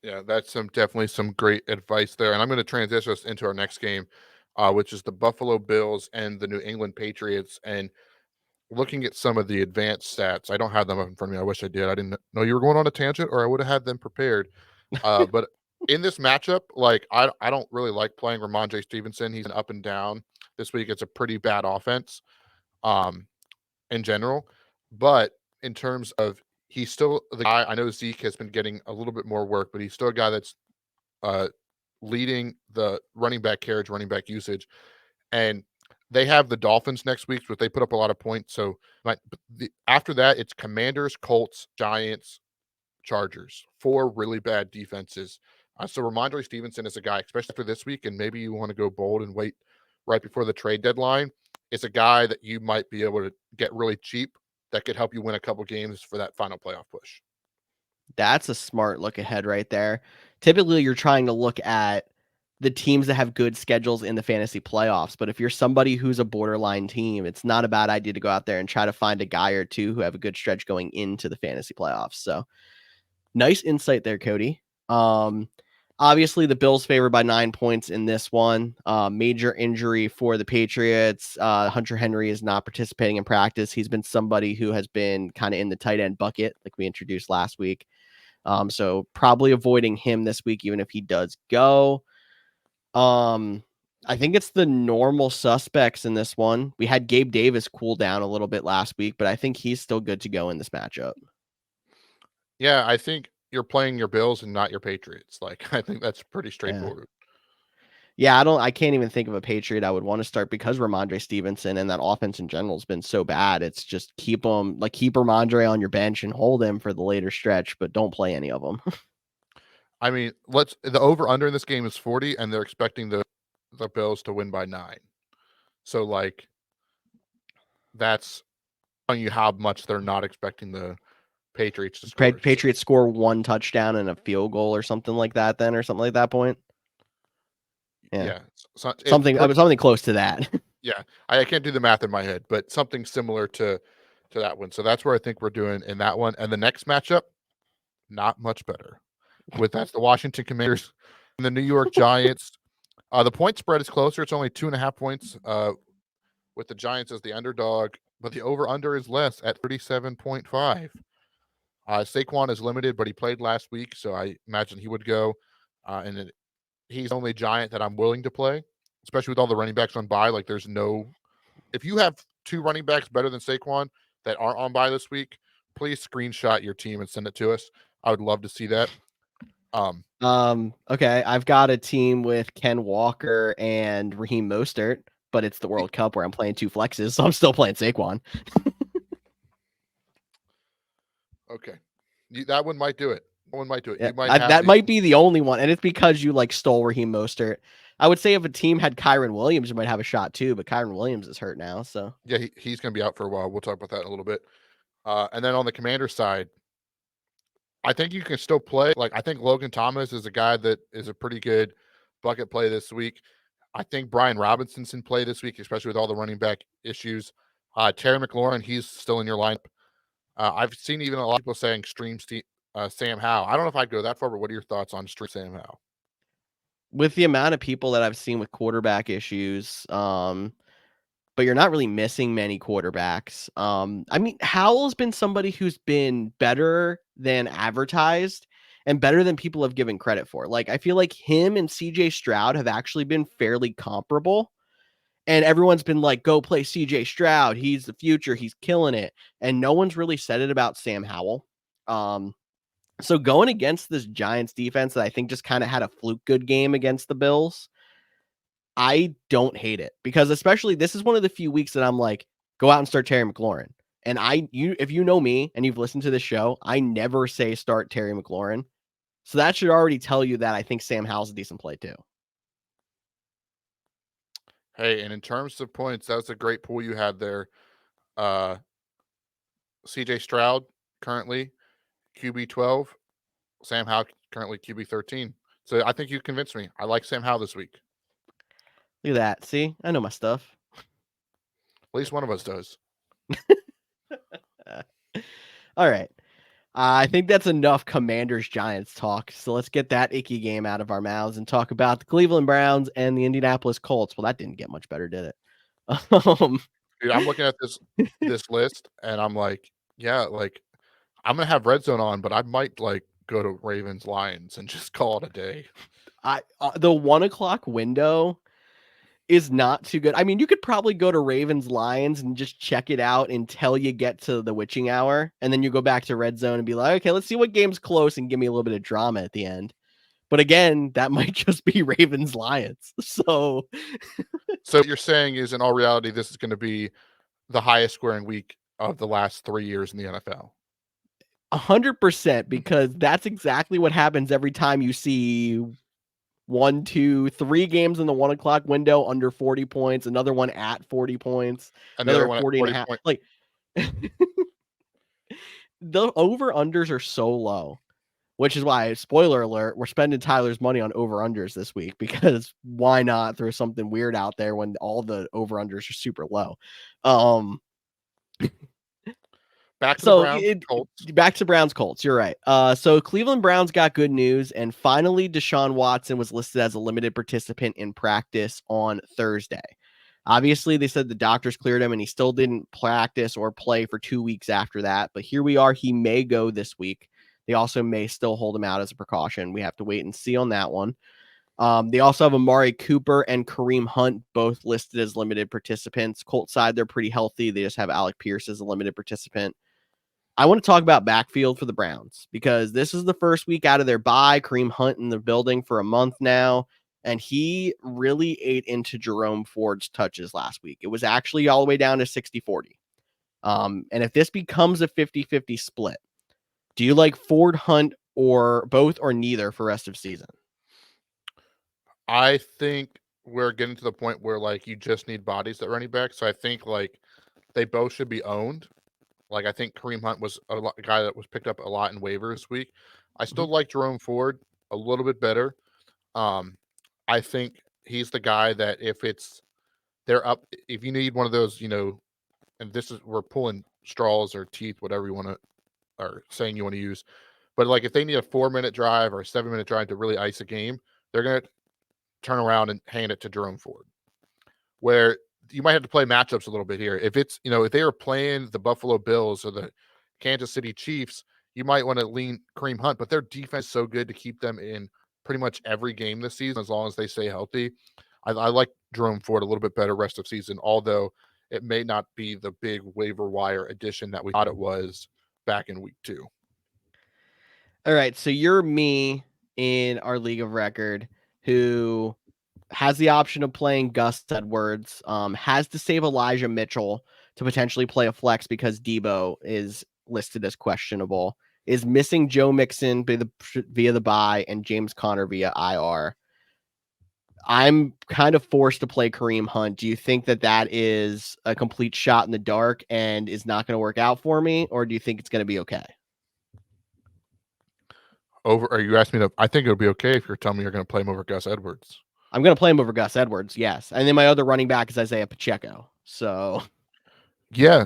B: Yeah, that's definitely some great advice there. And I'm going to transition us into our next game, which is the Buffalo Bills and the New England Patriots. And looking at some of the advanced stats, I don't have them up in front of me. I wish I did. I didn't know you were going on a tangent, or I would have had them prepared. But in this matchup, like I don't really like playing Ramondre Stevenson. He's an up and down. This week it's a pretty bad offense, in general. But in terms of he's still the guy. I know Zeke has been getting a little bit more work, but he's still a guy that's uh leading the running back carriage, running back usage. And they have the Dolphins next week, but they put up a lot of points. So after that, it's Commanders, Colts, Giants, Chargers. 4 really bad defenses. So Ramondre Stevenson is a guy, especially for this week, and maybe you want to go bold and wait right before the trade deadline. It's a guy that you might be able to get really cheap that could help you win a couple games for that final playoff push.
A: That's a smart look ahead right there. Typically, you're trying to look at the teams that have good schedules in the fantasy playoffs. But if you're somebody who's a borderline team, it's not a bad idea to go out there and try to find a guy or two who have a good stretch going into the fantasy playoffs. So nice insight there, Cody. Obviously, the Bills favored by 9 points in this one. Major injury for the Patriots. Hunter Henry is not participating in practice. He's been somebody who has been kind of in the tight end bucket, like we introduced last week. So probably avoiding him this week, even if he does go. I think it's the normal suspects in this one. We had Gabe Davis cool down a little bit last week, but I think he's still good to go in this matchup.
B: Yeah, I think you're playing your Bills and not your Patriots. Like, I think that's pretty straightforward.
A: Yeah, I can't even think of a Patriot I would want to start because Ramondre Stevenson and that offense in general has been so bad. It's just keep Ramondre on your bench and hold him for the later stretch, but don't play any of them.
B: I mean, the over under in this game is 40, and they're expecting the Bills to win by 9. So like, that's telling you how much they're not expecting the Patriots to score.
A: Patriots score 1 touchdown and a field goal or something like that, then, or something like that point. Yeah.
B: So
A: something close to that.
B: Yeah. I can't do the math in my head, but something similar to that one. So that's where I think we're doing in that one. And the next matchup, not much better. That's the Washington Commanders and the New York Giants. The point spread is closer. It's only 2.5 points, with the Giants as the underdog, but the over-under is less at 37.5. Saquon is limited, but he played last week, so I imagine he would go. And he's the only Giant that I'm willing to play, especially with all the running backs on bye. Like, if you have 2 running backs better than Saquon that aren't on bye this week, please screenshot your team and send it to us. I would love to see that.
A: Okay, I've got a team with Ken Walker and Raheem Mostert, but it's the World Cup where I'm playing 2 flexes, so I'm still playing Saquon.
B: Okay, that one might do it. One might do it.
A: Yeah, that might be the only one, and it's because you stole Raheem Mostert. I would say if a team had Kyron Williams, you might have a shot too, but Kyron Williams is hurt now, so
B: yeah, he's going to be out for a while. We'll talk about that in a little bit. And then on the Commander side, I think you can still play. Like, I think Logan Thomas is a guy that is a pretty good bucket play this week. I think Brian Robinson's in play this week, especially with all the running back issues. Terry McLaurin, he's still in your lineup. I've seen even a lot of people saying stream Sam Howell. I don't know if I'd go that far, but what are your thoughts on stream Sam Howell?
A: With the amount of people that I've seen with quarterback issues, but you're not really missing many quarterbacks. I mean, Howell's been somebody who's been better than advertised and better than people have given credit for. Like, I feel like him and CJ Stroud have actually been fairly comparable. And everyone's been like, go play CJ Stroud. He's the future. He's killing it. And no one's really said it about Sam Howell. So going against this Giants defense that I think just kind of had a fluke good game against the Bills, I don't hate it, because especially this is one of the few weeks that I'm like, go out and start Terry McLaurin. And if you know me and you've listened to this show, I never say start Terry McLaurin. So that should already tell you that I think Sam Howell's a decent play too.
B: Hey, and in terms of points, that was a great pool you had there. CJ Stroud currently QB 12, Sam Howell currently QB 13. So I think you convinced me. I like Sam Howell this week.
A: Look at that. See, I know my stuff.
B: At least one of us does.
A: All right. I think that's enough Commanders Giants talk. So let's get that icky game out of our mouths and talk about the Cleveland Browns and the Indianapolis Colts. Well, that didn't get much better, did it?
B: Dude, I'm looking at this list, and I'm like, yeah, like I'm gonna have red zone on, but I might like go to Ravens Lions and just call it a day.
A: The 1 o'clock window is not too good. I mean, you could probably go to Ravens Lions and just check it out until you get to the witching hour, and then you go back to red zone and be like, okay, let's see what game's close and give me a little bit of drama at the end. But again, that might just be Ravens Lions. So
B: So what you're saying is, in all reality, this is going to be the highest scoring week of the last 3 years in the NFL.
A: 100%, because that's exactly what happens every time you see 1, 2, 3 games in the 1 o'clock window under 40 points, another one at 40 points,
B: Another
A: another
B: one at
A: 40 and a
B: 40
A: half.
B: point.
A: Like the over unders are so low, which is why, spoiler alert, we're spending Tyler's money on over unders this week, because why not throw something weird out there when all the over unders are super low?
B: Back to the
A: So
B: Browns, Colts.
A: back to Browns Colts. You're right. So Cleveland Browns got good news, and finally Deshaun Watson was listed as a limited participant in practice on Thursday. Obviously, they said the doctors cleared him, and he still didn't practice or play for 2 weeks after that. But here we are. He may go this week. They also may still hold him out as a precaution. We have to wait and see on that one. They also have Amari Cooper and Kareem Hunt both listed as limited participants. Colts side, they're pretty healthy. They just have Alec Pierce as a limited participant. I want to talk about backfield for the Browns, because this is the first week out of their bye. Kareem Hunt in the building for a month now, and he really ate into Jerome Ford's touches last week. It was actually all the way down to 60-40. And if this becomes a 50-50 split, do you like Ford, Hunt, or both, or neither for rest of season?
B: I think we're getting to the point where like you just need bodies at running back. So I think like they both should be owned. Like I think Kareem Hunt was a guy that was picked up a lot in waivers this week. I still like Jerome Ford a little bit better. Um, I think he's the guy that they're up, if you need one of those, and this is we're pulling straws or teeth, whatever you want to or saying you want to use, but like if they need a 4-minute drive or a 7-minute drive to really ice a game, they're gonna turn around and hand it to Jerome Ford. Where you might have to play matchups a little bit here. If it's, if they were playing the Buffalo Bills or the Kansas City Chiefs, you might want to lean Kareem Hunt, but their defense is so good to keep them in pretty much every game this season as long as they stay healthy. I like Jerome Ford a little bit better rest of season, although it may not be the big waiver wire addition that we thought it was back in week 2.
A: All right, so you're me in our league of record who has the option of playing Gus Edwards, has to save Elijah Mitchell to potentially play a flex because Debo is listed as questionable, is missing Joe Mixon via the bye and James Conner via IR. I'm kind of forced to play Kareem Hunt. Do you think that that is a complete shot in the dark and is not going to work out for me, or do you think it's going to be okay?
B: Are you asking me to? I think it'll be okay if you're telling me you're going to play him over Gus Edwards.
A: I'm going to play him over Gus Edwards, yes. And then my other running back is Isaiah Pacheco. So
B: yeah,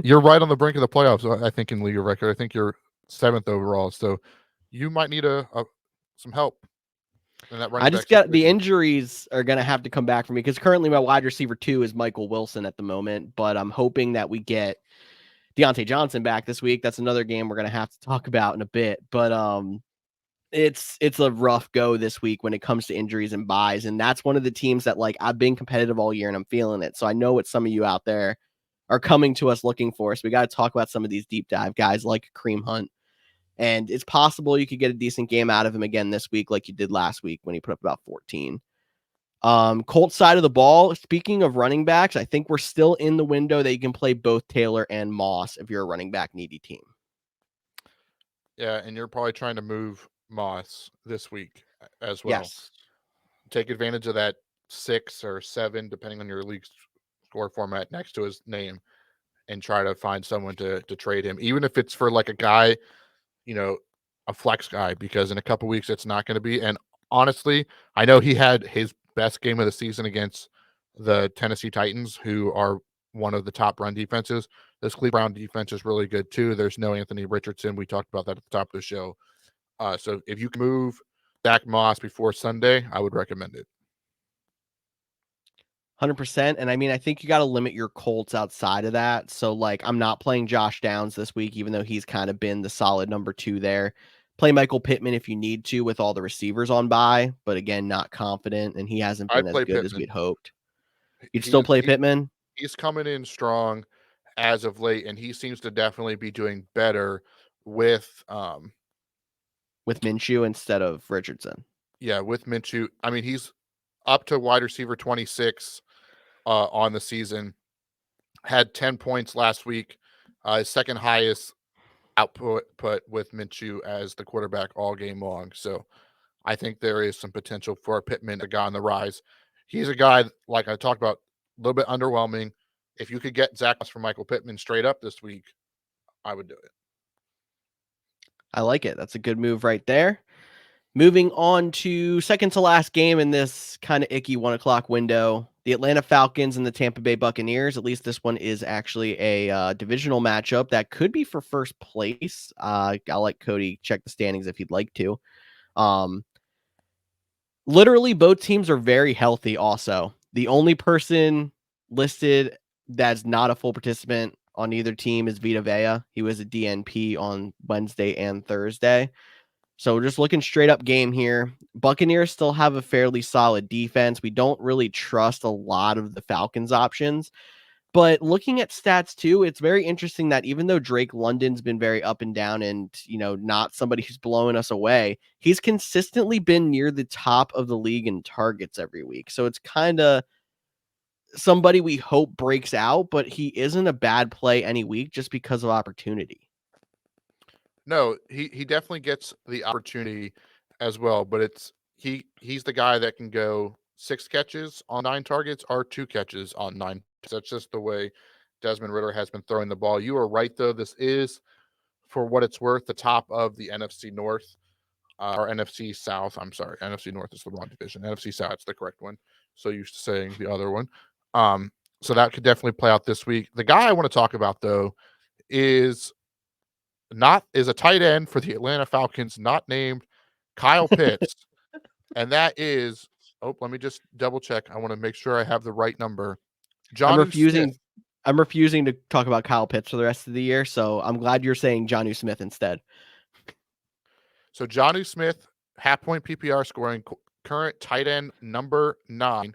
B: you're right on the brink of the playoffs. I think in league of record, I think you're 7th overall. So you might need some help in that running
A: I
B: back
A: just got the
B: situation.
A: injuries are going to have to come back for me, because currently my wide receiver 2 is Michael Wilson at the moment, but I'm hoping that we get Deontay Johnson back this week. That's another game we're going to have to talk about in a bit, but it's a rough go this week when it comes to injuries and buys, and that's one of the teams that, like, I've been competitive all year and I'm feeling it. So I know what some of you out there are coming to us looking for. So we got to talk about some of these deep dive guys like Kareem Hunt. And it's possible you could get a decent game out of him again this week, like you did last week when he put up about 14. Colts side of the ball, speaking of running backs, I think we're still in the window that you can play both Taylor and Moss if you're a running back needy team.
B: Yeah, and you're probably trying to move Moss this week as well.
A: Yes.
B: Take advantage of that 6 or 7, depending on your league score format next to his name, and try to find someone to trade him, even if it's for like a guy, a flex guy, because in a couple weeks it's not going to be. And honestly, I know he had his best game of the season against the Tennessee Titans, who are one of the top run defenses. This Cleveland Brown defense is really good too. There's no Anthony Richardson. We talked about that at the top of the show. So if you can move Zach Moss before Sunday, I would recommend it.
A: 100%. And I mean, I think you got to limit your Colts outside of that. So, like, I'm not playing Josh Downs this week, even though he's kind of been the solid number 2 there. Play Michael Pittman if you need to with all the receivers on bye, but again, not confident, and he hasn't been
B: I'd
A: as
B: play
A: good as
B: Pittman.
A: we'd hoped. You'd still
B: He's
A: play
B: he,
A: Pittman
B: he's coming in strong as of late, and he seems to definitely be doing better with
A: with Minshew instead of Richardson.
B: with Minshew. I mean, he's up to wide receiver 26 on the season. Had 10 points last week. His second highest output with Minshew as the quarterback all game long. So I think there is some potential for Pittman, a guy on the rise. He's a guy, like I talked about, a little bit underwhelming. If you could get Zach from Michael Pittman straight up this week, I would do it.
A: I like it. That's a good move right there. Moving on to second to last game in this kind of icky 1:00 window, the Atlanta Falcons and the Tampa Bay Buccaneers. At least this one is actually a divisional matchup that could be for first place. I'll let Cody check the standings if he'd like to. Um, Literally, both teams are very healthy also. The only person listed that's not a full participant on either team is Vita Vea. He was a DNP on Wednesday and Thursday. So just looking straight up game here. Buccaneers still have a fairly solid defense. We don't really trust a lot of the Falcons options. But looking at stats too, it's very interesting that even though Drake London's been very up and down and, not somebody who's blowing us away, he's consistently been near the top of the league in targets every week. So it's kind of somebody we hope breaks out, but he isn't a bad play any week just because of opportunity.
B: No, he definitely gets the opportunity as well, but he's the guy that can go 6 catches on 9 targets or 2 catches on 9. That's just the way Desmond Ritter has been throwing the ball. You are right, though. This is, for what it's worth, the top of the NFC North or NFC South. I'm sorry, NFC North is the wrong division. NFC South is the correct one. So used to saying the other one. So that could definitely play out this week. The guy I want to talk about, though, is a tight end for the Atlanta Falcons, not named Kyle Pitts, and that is let me just double check. I want to make sure I have the right number.
A: I'm
B: Jonnu Smith.
A: refusing. I'm refusing to talk about Kyle Pitts for the rest of the year, so I'm glad you're saying Jonnu Smith instead.
B: So Jonnu Smith, half point PPR scoring, current tight end number 9.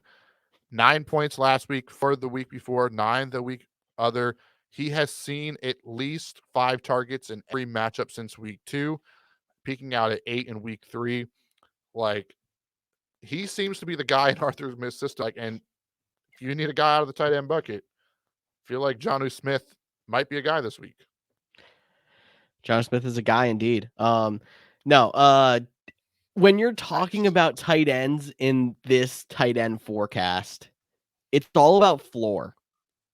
B: 9 points last week, for the week before, 9 the week other. He has seen at least 5 targets in every matchup since week 2, peaking out at 8 in week 3. Like, he seems to be the guy in Arthur Smith's system. And if you need a guy out of the tight end bucket, I feel like Jonnu Smith might be a guy this week.
A: Jonnu Smith is a guy indeed. No, when you're talking about tight ends in this tight end forecast, it's all about floor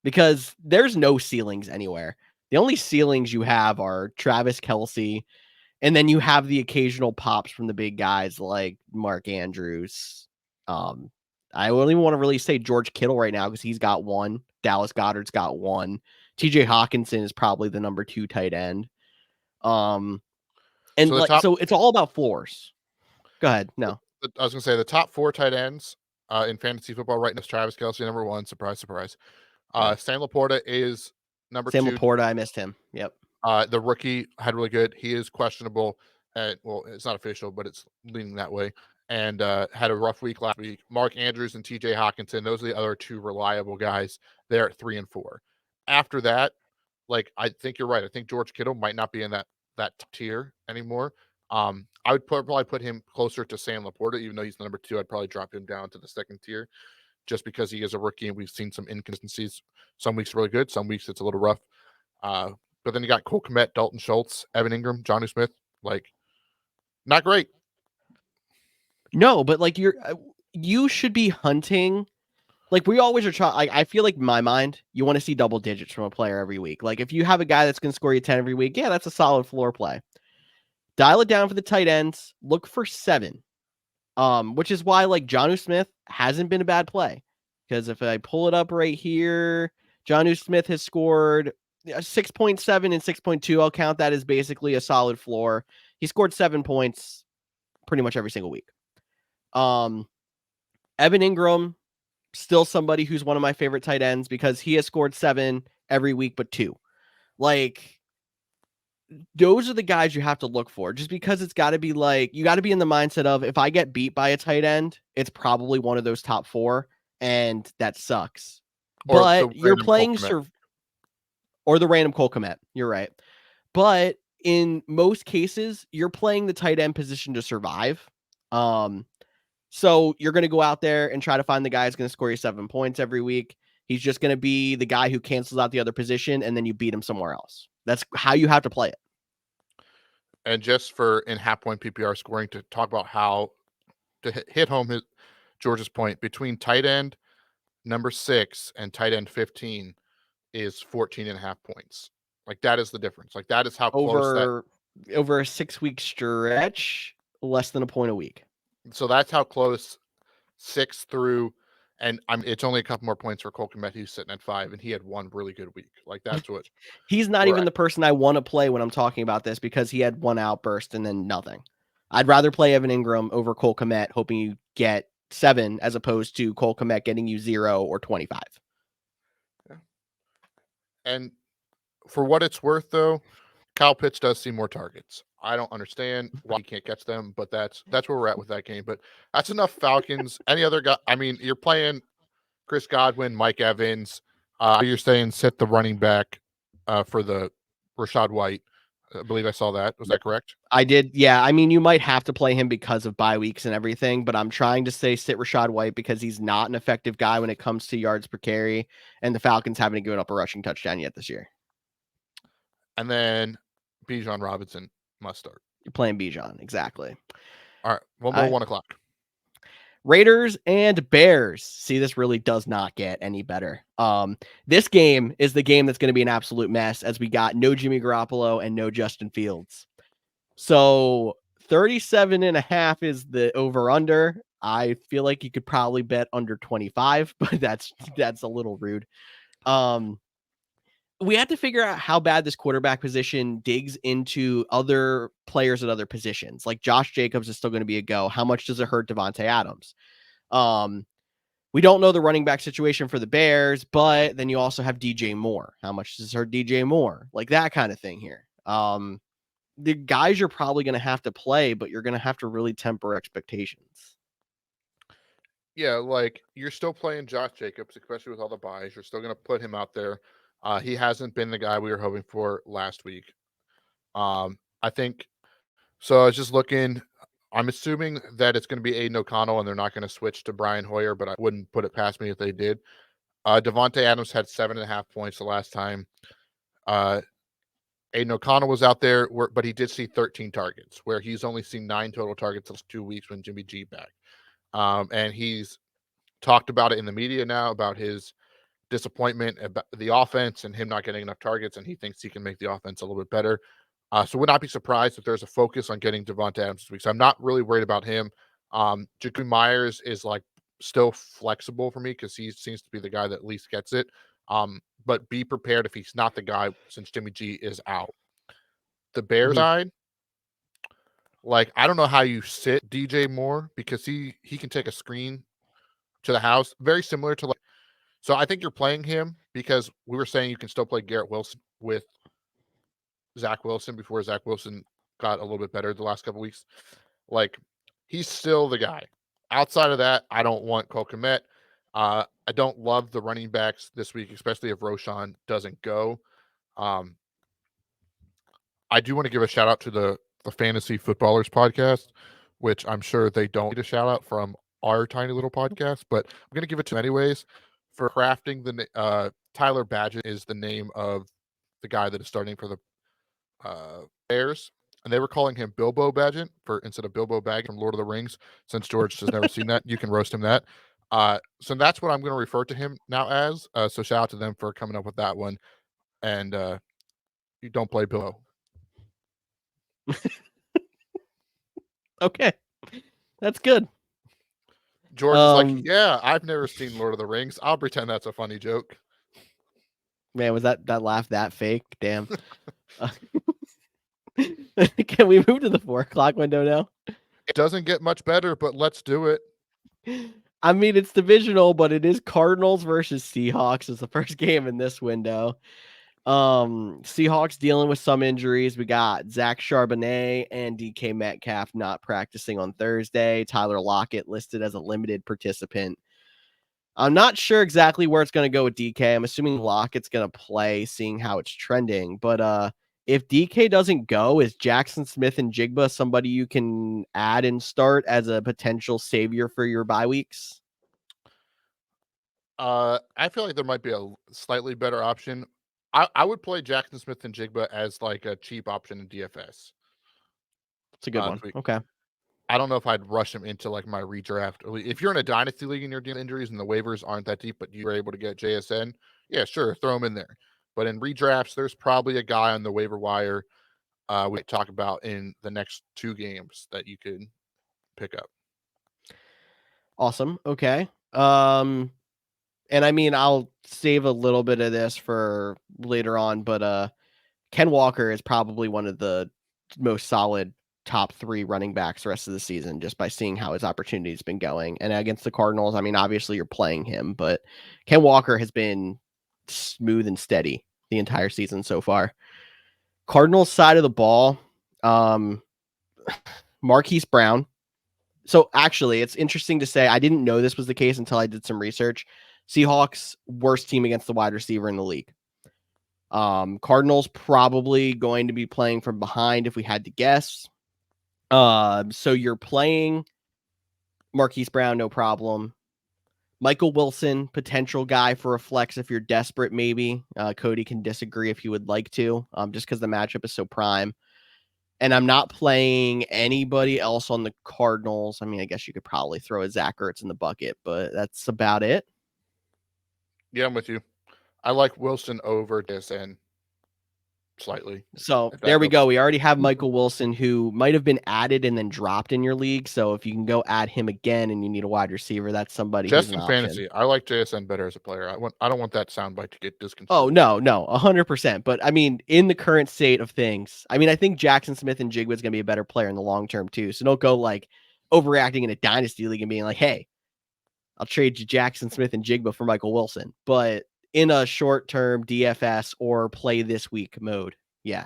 A: because there's no ceilings anywhere. The only ceilings you have are Travis Kelce, and then you have the occasional pops from the big guys like Mark Andrews. I wouldn't even want to really say George Kittle right now because he's got one. Dallas Goedert's got one. TJ Hawkinson is probably the number 2 tight end. And so it's all about floors. Go ahead. No.
B: I was going to say the top 4 tight ends in fantasy football right now is Travis Kelce, number 1. Surprise, surprise. Sam Laporta is number 2.
A: Sam Laporta, I missed him. Yep.
B: The rookie had really good. He is questionable. Well, it's not official, but it's leaning that way. And had a rough week last week. Mark Andrews and TJ Hawkinson, those are the other 2 reliable guys. They're at 3 and 4. After that, I think you're right. I think George Kittle might not be in that tier anymore. I would probably put him closer to Sam Laporta, even though he's the number 2. I'd probably drop him down to the 2nd tier just because he is a rookie and we've seen some inconsistencies. Some weeks really good, some weeks it's a little rough. But then you got Cole Kmet, Dalton Schultz, Evan Ingram, Jonnu Smith. Not great.
A: No, but you should be hunting. We always are trying. I feel like in my mind, you want to see double digits from a player every week. If you have a guy that's going to score you 10 every week, yeah, that's a solid floor play. Dial it down for the tight ends. Look for 7. Which is why Jonnu Smith hasn't been a bad play. Because if I pull it up right here, Jonnu Smith has scored 6.7 and 6.2. I'll count that as basically a solid floor. He scored 7 points pretty much every single week. Evan Ingram, still somebody who's one of my favorite tight ends because he has scored 7 every week but 2. Like, those are the guys you have to look for, just because it's got to be like, you got to be in the mindset of, if I get beat by a tight end, it's probably one of those top 4, and that sucks.
B: Or the
A: But you're
B: random Cole
A: playing
B: Kmet.
A: or the random Cole Kmet. You're right. But in most cases, you're playing the tight end position to survive. So you're going to go out there and try to find the guy who's going to score you 7 points every week. He's just going to be the guy who cancels out the other position, and then you beat him somewhere else. That's how you have to play it.
B: And just for in half point PPR scoring, to talk about how to hit home George's point, between tight end number 6 and tight end 15 is 14.5 points. Like, that is the difference. Like, that is how close that
A: over a 6-week stretch, less than a point a week.
B: So that's how close 6 through, and it's only a couple more points for Cole Kmet, who's sitting at 5, and he had one really good week. Like, that's what
A: He's not even the person I want to play when I'm talking about this, because he had one outburst and then nothing. I'd rather play Evan Ingram over Cole Kmet, hoping you get 7, as opposed to Cole Kmet getting you 0 or 25.
B: Yeah. And for what it's worth, though, Kyle Pitts does see more targets. I don't understand why he can't catch them, but that's where we're at with that game. But that's enough Falcons. Any other guy? I mean, you're playing Chris Godwin, Mike Evans. You're saying sit the running back for the Rashad White. I believe I saw that. Was that correct?
A: I did. Yeah. I mean, you might have to play him because of bye weeks and everything, but I'm trying to say sit Rashad White because he's not an effective guy when it comes to yards per carry, and the Falcons haven't given up a rushing touchdown yet this year.
B: And then Bijan Robinson must start.
A: You're playing Bijan. Exactly.
B: All right. One more 1 o'clock.
A: Raiders and Bears. See, this really does not get any better. This game is the game that's going to be an absolute mess, as we got no Jimmy Garoppolo and no Justin Fields. So 37.5 is the over under. I feel like you could probably bet under 25, but that's a little rude. We had to figure out how bad this quarterback position digs into other players at other positions. Like, Josh Jacobs is still going to be a go. How much does it hurt Devontae Adams? We don't know the running back situation for the Bears, but then you also have DJ Moore. How much does it hurt DJ Moore? Like, that kind of thing here. The guys you're probably going to have to play, but you're going to have to really temper expectations.
B: Yeah, like, you're still playing Josh Jacobs, especially with all the buys. You're still going to put him out there. He hasn't been the guy we were hoping for last week. I think so. I was just looking. I'm assuming that it's going to be Aiden O'Connell, and they're not going to switch to Brian Hoyer, but I wouldn't put it past me if they did. Devontae Adams had 7.5 points the last time. Aiden O'Connell was out there, but he did see 13 targets, where he's only seen 9 total targets in 2 weeks when Jimmy G back. And he's talked about it in the media now, about his disappointment about the offense and him not getting enough targets, and he thinks he can make the offense a little bit better. So would not be surprised if there's a focus on getting Devontae Adams this week. So I'm not really worried about him. Jacoby Myers is like still flexible for me because he seems to be the guy that at least gets it. But be prepared if he's not the guy, since Jimmy G is out. The Bears side, like, I don't know how you sit DJ Moore, because he can take a screen to the house, very similar to, like, so I think you're playing him because we were saying you can still play Garrett Wilson with Zach Wilson before Zach Wilson got a little bit better the last couple weeks. Like, he's still the guy. Outside of that, I don't want Cole Kmet. I don't love the running backs this week, especially if Roshan doesn't go. I do want to give a shout out to the Fantasy Footballers podcast, which I'm sure they don't need a shout out from our tiny little podcast, but I'm going to give it to them anyways for crafting the Tyler Badgett is the name of the guy that is starting for the Bears, and they were calling him Bilbo Baggett instead of Bilbo Baggett from Lord of the Rings. Since George has never seen that, you can roast him that. So that's what I'm going to refer to him now as. So shout out to them for coming up with that one. And you don't play Bilbo.
A: Okay, that's good.
B: George is like, yeah, I've never seen Lord of the Rings. I'll pretend that's a funny joke.
A: Man, was that laugh that fake? Damn. Can we move to the 4 o'clock window now?
B: It doesn't get much better, but let's do it.
A: I mean, it's divisional, but it is Cardinals versus Seahawks is the first game in this window. Seahawks dealing with some injuries. We got Zach Charbonnet and DK Metcalf not practicing on Thursday. Tyler Lockett listed as a limited participant. I'm not sure exactly where it's going to go with DK. I'm assuming Lockett's going to play, seeing how it's trending. But if DK doesn't go, is Jackson Smith and Jigba somebody you can add and start as a potential savior for your bye weeks?
B: I feel like there might be a slightly better option. I would play Jackson Smith and Jigba as like a cheap option in DFS.
A: It's a good one. Okay.
B: I don't know if I'd rush him into like my redraft. If you're in a dynasty league and you're dealing injuries and the waivers aren't that deep, but you were able to get JSN, yeah, sure, throw him in there. But in redrafts, there's probably a guy on the waiver wire we talk about in the next 2 games that you could pick up.
A: Awesome. Okay. And I mean, I'll save a little bit of this for later on, but Ken Walker is probably one of the most solid top 3 running backs the rest of the season, just by seeing how his opportunity's been going. And against the Cardinals, I mean, obviously you're playing him, but Ken Walker has been smooth and steady the entire season so far. Cardinals side of the ball, Marquise Brown. So actually, it's interesting to say, I didn't know this was the case until I did some research. Seahawks worst team against the wide receiver in the league. Cardinals probably going to be playing from behind if we had to guess. So you're playing Marquise Brown, no problem. Michael Wilson, potential guy for a flex if you're desperate, maybe. Cody can disagree if he would like to, just because the matchup is so prime. And I'm not playing anybody else on the Cardinals. I mean, I guess you could probably throw a Zach Ertz in the bucket, but that's about it.
B: Yeah, I'm with you. I like Wilson over JSN slightly.
A: So there we go. We already have Michael Wilson, who might have been added and then dropped in your league. So if you can go add him again and you need a wide receiver, that's somebody
B: Just
A: who's an
B: in
A: option.
B: fantasy, I like JSN better as a player. I don't want that soundbite to get disconcerted.
A: Oh, no, 100%. But I mean, in the current state of things, I mean, I think Jackson Smith and Jigba is going to be a better player in the long term too. So don't go like overreacting in a dynasty league and being like, hey, I'll trade you Jackson Smith and Jigba for Michael Wilson. But in a short term DFS or play this week mode, yeah.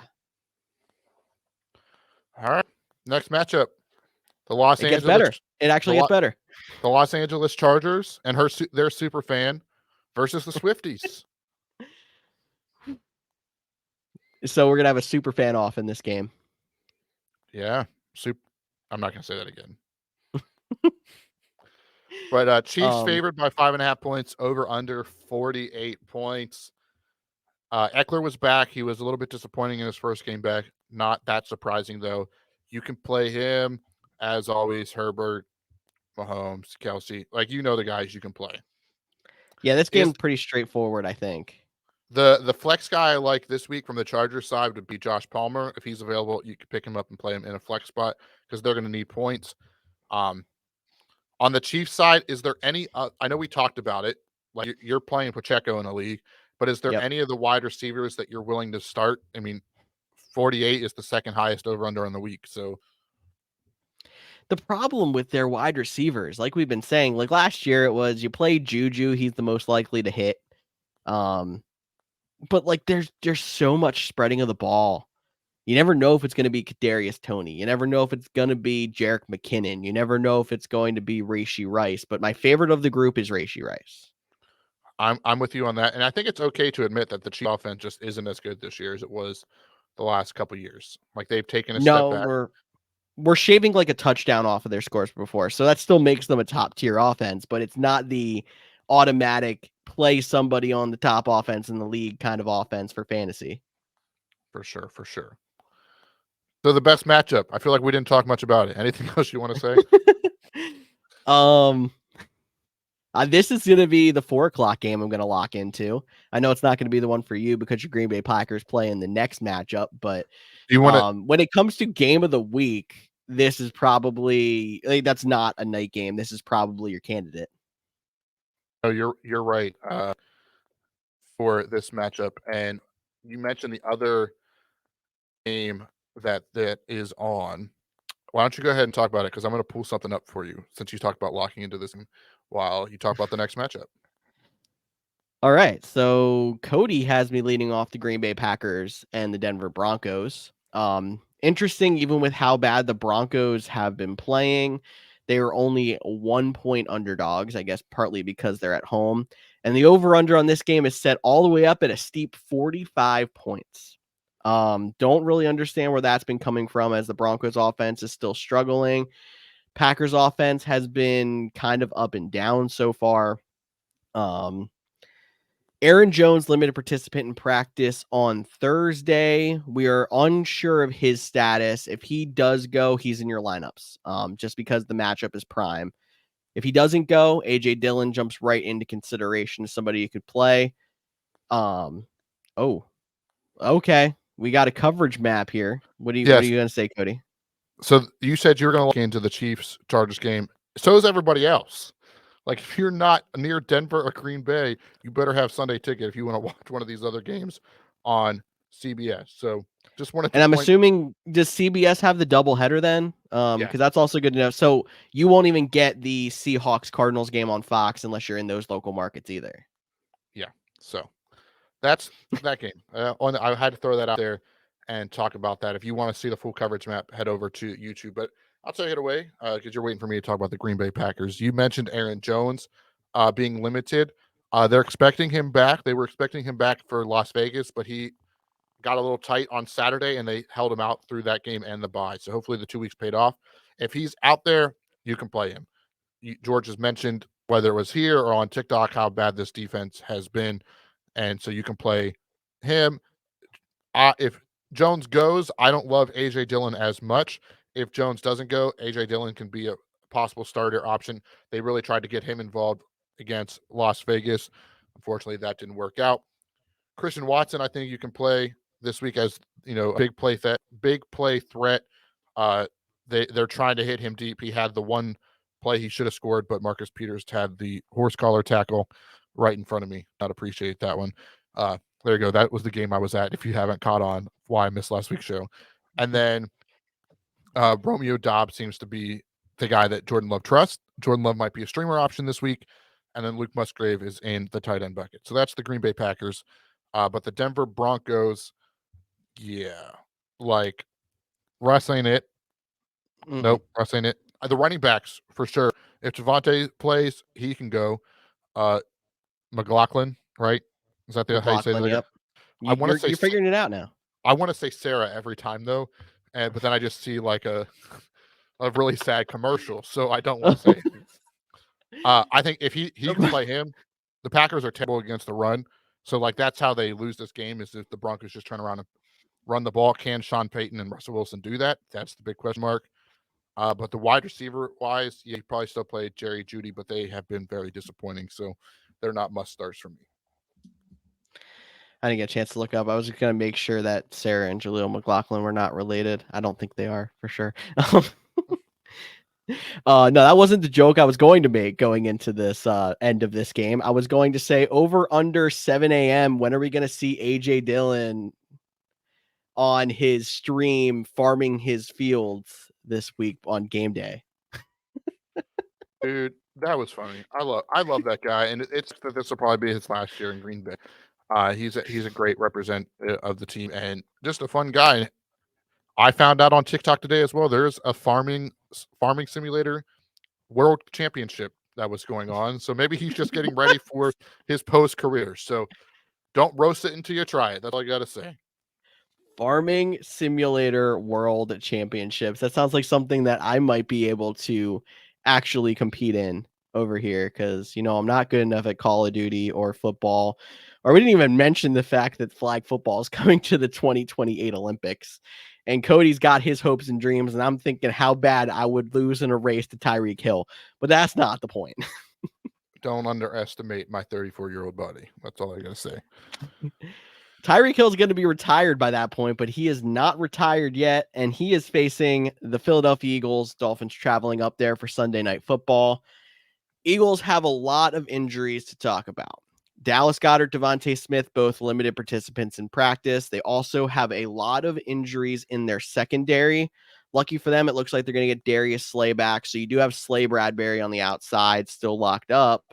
B: All right. Next matchup. The Los
A: It gets
B: Angeles
A: better. It actually gets better.
B: The Los Angeles Chargers and their super fan versus the Swifties.
A: So we're going to have a super fan off in this game.
B: Yeah. I'm not going to say that again. But Chiefs favored by 5.5 points, over under 48 points. Eckler was back. He was a little bit disappointing in his first game back. Not that surprising, though. You can play him, as always, Herbert, Mahomes, Kelsey. Like, you know the guys you can play.
A: Yeah, this game's pretty straightforward, I think.
B: The flex guy I like this week from the Chargers side would be Josh Palmer. If he's available, you can pick him up and play him in a flex spot because they're going to need points. On the Chiefs side, is there any I know we talked about it. Like you're playing Pacheco in a league, but is there any of the wide receivers that you're willing to start? I mean, 48 is the second highest over under on the week. So
A: the problem with their wide receivers, like we've been saying, like last year it was you play Juju, he's the most likely to hit. But like there's so much spreading of the ball. You never know if it's going to be Kadarius Toney. You never know if it's going to be Jerick McKinnon. You never know if it's going to be Rashee Rice. But my favorite of the group is Rashee Rice.
B: I'm with you on that, and I think it's okay to admit that the Chiefs offense just isn't as good this year as it was the last couple of years. Like they've taken a step back.
A: We're shaving like a touchdown off of their scores before, so that still makes them a top tier offense. But it's not the automatic play somebody on the top offense in the league kind of offense for fantasy.
B: For sure. So the best matchup. I feel like we didn't talk much about it. Anything else you want to say?
A: This is going to be the 4:00 game I'm going to lock into. I know it's not going to be the one for you because your Green Bay Packers play in the next matchup, but when it comes to game of the week, this is probably that's not a night game. This is probably your candidate.
B: Oh, you're right for this matchup. And you mentioned the other game that is on. Why don't you go ahead and talk about it? Because I'm going to pull something up for you since you talked about locking into this. while you talk about the next matchup.
A: All right, so Cody has me leading off the Green Bay Packers and the Denver Broncos. Interesting, even with how bad the Broncos have been playing, they were only 1-point underdogs, I guess partly because they're at home. And the over-under on this game is set all the way up at a steep 45 points. Don't really understand where that's been coming from, as the Broncos offense is still struggling. Packers offense has been kind of up and down so far. Aaron Jones, limited participant in practice on Thursday. We are unsure of his status. If he does go, he's in your lineups, just because the matchup is prime. If he doesn't go, A.J. Dillon jumps right into consideration as somebody you could play. Oh, okay. We got a coverage map here. What are you
B: Yes.
A: going to say, Cody?
B: So you said you were going to look into the Chiefs Chargers game. So is everybody else. Like, if you're not near Denver or Green Bay, you better have Sunday ticket if you want to watch one of these other games on CBS. So just wanted to
A: And I'm
B: point.
A: assuming, does CBS have the doubleheader then?
B: Yeah.
A: Because that's also good to know. So you won't even get the Seahawks Cardinals game on Fox unless you're in those local markets either.
B: Yeah. So that's that game. I had to throw that out there and talk about that. If you want to see the full coverage map, head over to YouTube. But I'll take it away because you're waiting for me to talk about the Green Bay Packers. You mentioned Aaron Jones being limited. They're expecting him back. They were expecting him back for Las Vegas, but he got a little tight on Saturday, and they held him out through that game and the bye. So hopefully the 2 weeks paid off. If he's out there, you can play him. George has mentioned, whether it was here or on TikTok, how bad this defense has been, and so you can play him. If Jones goes, I don't love A.J. Dillon as much. If Jones doesn't go, A.J. Dillon can be a possible starter option. They really tried to get him involved against Las Vegas. Unfortunately, that didn't work out. Christian Watson, I think you can play this week as a big play threat. They're trying to hit him deep. He had the one play he should have scored, but Marcus Peters had the horse collar tackle right in front of me. Not appreciate that one. There you go. That was the game I was at. If you haven't caught on why I missed last week's show, and then Romeo Dobbs seems to be the guy that Jordan Love trusts. Jordan Love might be a streamer option this week, and then Luke Musgrave is in the tight end bucket. So that's the Green Bay Packers. But the Denver Broncos, yeah, like Russ ain't it.
A: Mm-mm.
B: Nope, Russ ain't it. The running backs for sure. If Javonte plays, he can go. McLaughlin, right? Is that how you say
A: McLaughlin,
B: that?
A: yep.
B: I want to say
A: You're figuring it out now.
B: I want to say Sarah every time though, but then I just see like a really sad commercial, so I don't want to say it. I think if he can play him, the Packers are terrible against the run. So like that's how they lose this game, is if the Broncos just turn around and run the ball. Can Sean Payton and Russell Wilson do that? That's the big question mark. But the wide receiver wise, yeah, you probably still play Jerry Jeudy, but they have been very disappointing. So they're not must starts for me.
A: I didn't get a chance to look up. I was just going to make sure that Sarah and Jaleel McLaughlin were not related. I don't think they are, for sure. No, that wasn't the joke I was going to make going into this end of this game. I was going to say over under 7 a.m. When are we going to see A.J. Dillon on his stream farming his fields this week on game day?
B: Dude, that was funny. I love that guy, and it's that this will probably be his last year in Green Bay. He's a great representative of the team and just a fun guy. I found out on TikTok today as well. There's a farming simulator world championship that was going on. So maybe he's just getting ready for his post career. So don't roast it until you try it. That's all I gotta say.
A: Farming Simulator World Championships. That sounds like something that I might be able to actually compete in over here, because I'm not good enough at Call of Duty or football. Or we didn't even mention the fact that flag football is coming to the 2028 Olympics. And Cody's got his hopes and dreams, and I'm thinking how bad I would lose in a race to Tyreek Hill. But that's not the point.
B: Don't underestimate my 34-year-old buddy. That's all I gotta say.
A: Tyreek Hill is going to be retired by that point, but he is not retired yet, and he is facing the Philadelphia Eagles. Dolphins traveling up there for Sunday Night Football. Eagles have a lot of injuries to talk about. Dallas Goedert, Devontae Smith, both limited participants in practice. They also have a lot of injuries in their secondary. Lucky for them, it looks like they're going to get Darius Slay back. So you do have Slay Bradbury on the outside still locked up.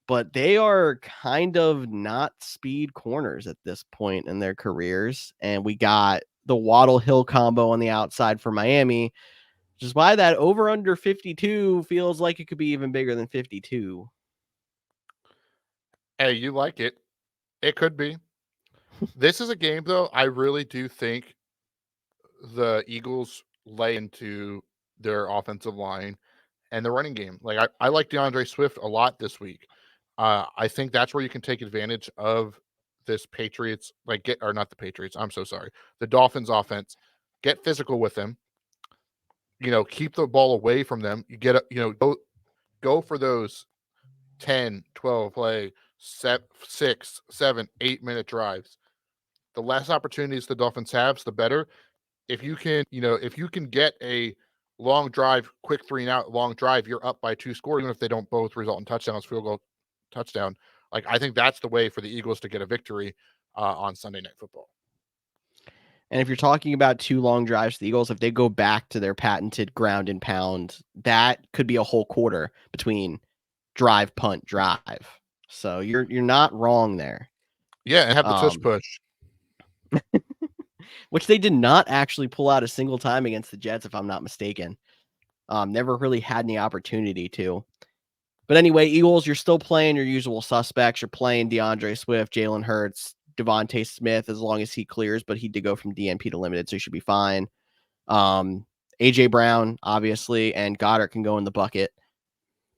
A: But they are kind of not speed corners at this point in their careers. And we got the Waddle Hill combo on the outside for Miami, which is why that over under 52 feels like it could be even bigger than 52.
B: Hey, you like it. It could be. This is a game, though, I really do think the Eagles lay into their offensive line and the running game. Like I like DeAndre Swift a lot this week. I think that's where you can take advantage of this Patriots, not the Patriots. I'm so sorry. The Dolphins offense. Get physical with them. Keep the ball away from them. You get, go for those 10, 12 play, 6, 7, 8 minute drives. The less opportunities the Dolphins have, the better. If you can get a long drive, quick 3-and-out long drive, you're up by 2 scores, even if they don't both result in touchdowns, field goal, touchdown. Like, I think that's the way for the Eagles to get a victory on Sunday Night Football.
A: And if you're talking about 2 long drives, the Eagles, if they go back to their patented ground and pound, that could be a whole quarter between drive, punt, drive. So you're not wrong there.
B: Yeah, and have the tush push.
A: Which they did not actually pull out a single time against the Jets, if I'm not mistaken. Never really had any opportunity to. But anyway, Eagles, you're still playing your usual suspects. You're playing DeAndre Swift, Jalen Hurts, Devontae Smith, as long as he clears, but he did go from DNP to limited, so he should be fine. AJ Brown, obviously, and Goddard can go in the bucket.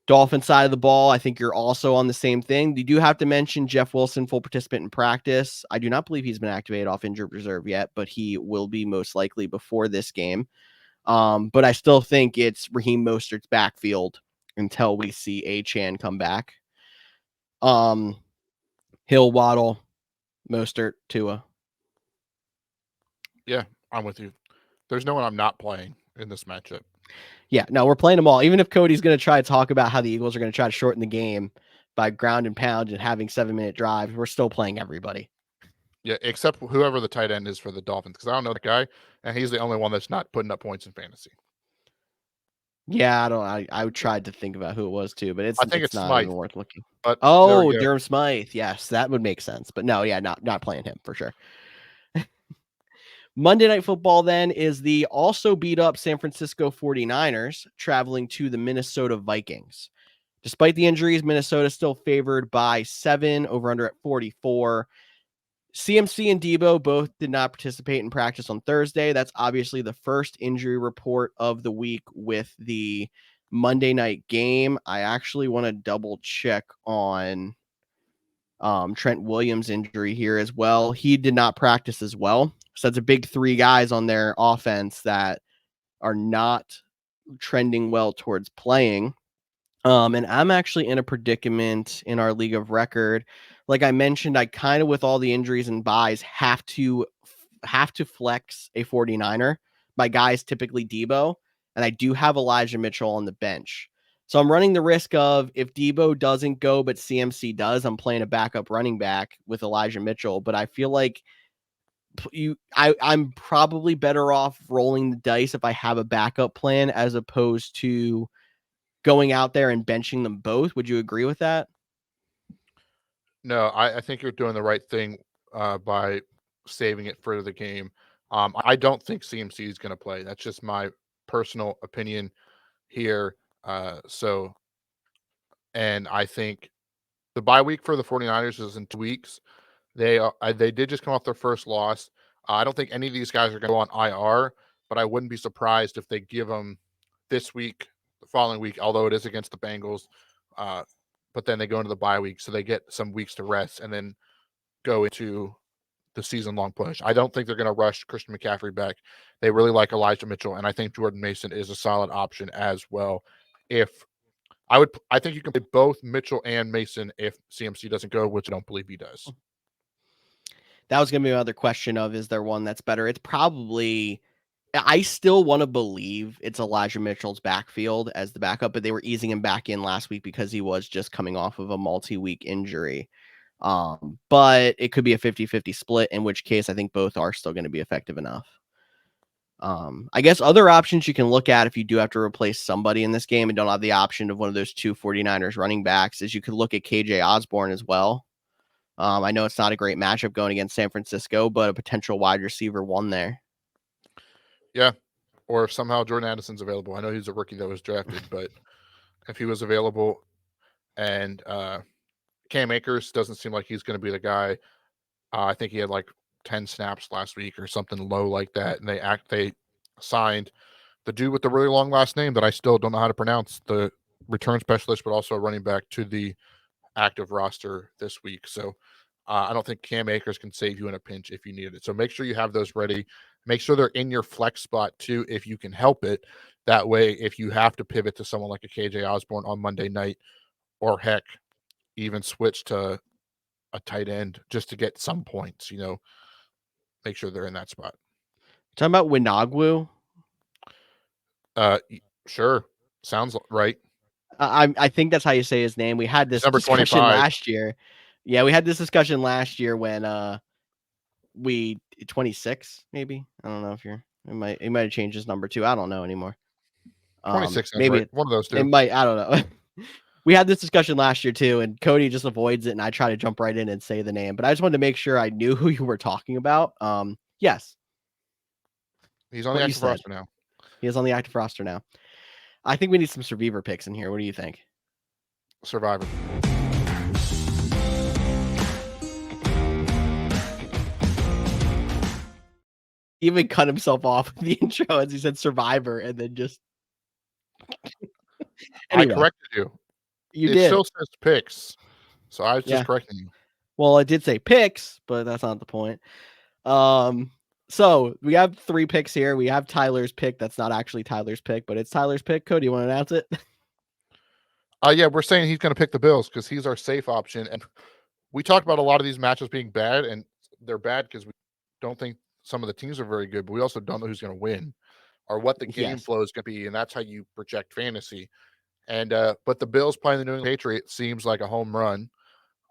A: Dolphin side of the ball, I think you're also on the same thing. You do have to mention Jeff Wilson, full participant in practice. I do not believe he's been activated off injured reserve yet, but he will be most likely before this game. But I still think it's Raheem Mostert's backfield until we see Achane come back. Hill, Waddle, Mostert, Tua.
B: Yeah, I'm with you. There's no one I'm not playing in this matchup.
A: Yeah, no, we're playing them all. Even if Cody's going to try to talk about how the Eagles are going to try to shorten the game by ground and pound and having 7-minute drives, we're still playing everybody.
B: Yeah, except whoever the tight end is for the Dolphins, because I don't know the guy, and he's the only one that's not putting up points in fantasy.
A: Yeah, I tried to think about who it was too, but it's not
B: Smythe,
A: even worth looking.
B: But
A: Durham Smythe. Yes, that would make sense. But no, yeah, not playing him for sure. Monday Night Football then is the also beat up San Francisco 49ers traveling to the Minnesota Vikings. Despite the injuries, Minnesota still favored by 7, over under at 44. CMC and Debo both did not participate in practice on Thursday. That's obviously the first injury report of the week with the Monday night game. I actually want to double check on Trent Williams' injury here as well. He did not practice as well. So that's a big 3 guys on their offense that are not trending well towards playing. And I'm actually in a predicament in our league of record. Like I mentioned, I kind of, with all the injuries and buys, have to flex a 49er. My guy is typically Debo, and I do have Elijah Mitchell on the bench. So I'm running the risk of, if Debo doesn't go but CMC does, I'm playing a backup running back with Elijah Mitchell. But I feel like I'm probably better off rolling the dice if I have a backup plan as opposed to going out there and benching them both. Would you agree with that?
B: No, I think you're doing the right thing by saving it for the game. I don't think CMC is going to play. That's just my personal opinion here. And I think the bye week for the 49ers is in 2 weeks. They did just come off their first loss. I don't think any of these guys are going to go on IR, but I wouldn't be surprised if they give them this week, the following week, although it is against the Bengals. But then they go into the bye week, so they get some weeks to rest and then go into the season-long push. I don't think they're going to rush Christian McCaffrey back. They really like Elijah Mitchell, and I think Jordan Mason is a solid option as well. I think you can play both Mitchell and Mason if CMC doesn't go, which I don't believe he does.
A: That was going to be another question of, is there one that's better? It's probably, I still want to believe it's Elijah Mitchell's backfield as the backup, but they were easing him back in last week because he was just coming off of a multi-week injury. But it could be a 50-50 split, in which case I think both are still going to be effective enough. I guess other options you can look at if you do have to replace somebody in this game and don't have the option of one of those two 49ers running backs is you could look at KJ Osborne as well. I know it's not a great matchup going against San Francisco, but a potential wide receiver one there.
B: Yeah. Or if somehow Jordan Addison's available. I know he's a rookie that was drafted, but if he was available and Cam Akers doesn't seem like he's going to be the guy. I think he had like 10 snaps last week or something low like that. And they signed the dude with the really long last name that I still don't know how to pronounce, the return specialist, but also a running back to the active roster this week. So I don't think Cam Akers can save you in a pinch if you need it. So make sure you have those ready. Make sure they're in your flex spot too, if you can help it. That way, if you have to pivot to someone like a KJ Osborne on Monday night, or heck, even switch to a tight end just to get some points, make sure they're in that spot.
A: Talking about Winagwu.
B: Sure. Sounds right.
A: I think that's how you say his name. We had this
B: Number
A: discussion
B: 25.
A: last year. Yeah, we had this discussion last year when we 26 maybe. I don't know if he might have changed his number too. I don't know anymore.
B: 26 sounds
A: Maybe
B: right. One of those
A: it
B: two.
A: might. I don't know. We had this discussion last year too, and Cody just avoids it, and I try to jump right in and say the name. But I just wanted to make sure I knew who you were talking about. Yes,
B: He's on
A: what
B: the
A: you
B: active
A: said.
B: roster now.
A: He is on the active roster now. I think we need some Survivor picks in here. What do you think?
B: Survivor.
A: He even cut himself off with the intro as he said Survivor, and then just anyway,
B: I corrected you.
A: You
B: it
A: did.
B: still says picks, so I was just correcting you.
A: Well, it did say picks, but that's not the point. So we have 3 picks here. We have Tyler's pick. That's not actually Tyler's pick, but it's Tyler's pick. Cody, you want to announce it?
B: Yeah, we're saying he's going to pick the Bills because he's our safe option. And we talked about a lot of these matchups being bad, and they're bad because we don't think some of the teams are very good, but we also don't know who's going to win or what the game flow is going to be, and that's how you project fantasy. And but the Bills playing the New England Patriots seems like a home run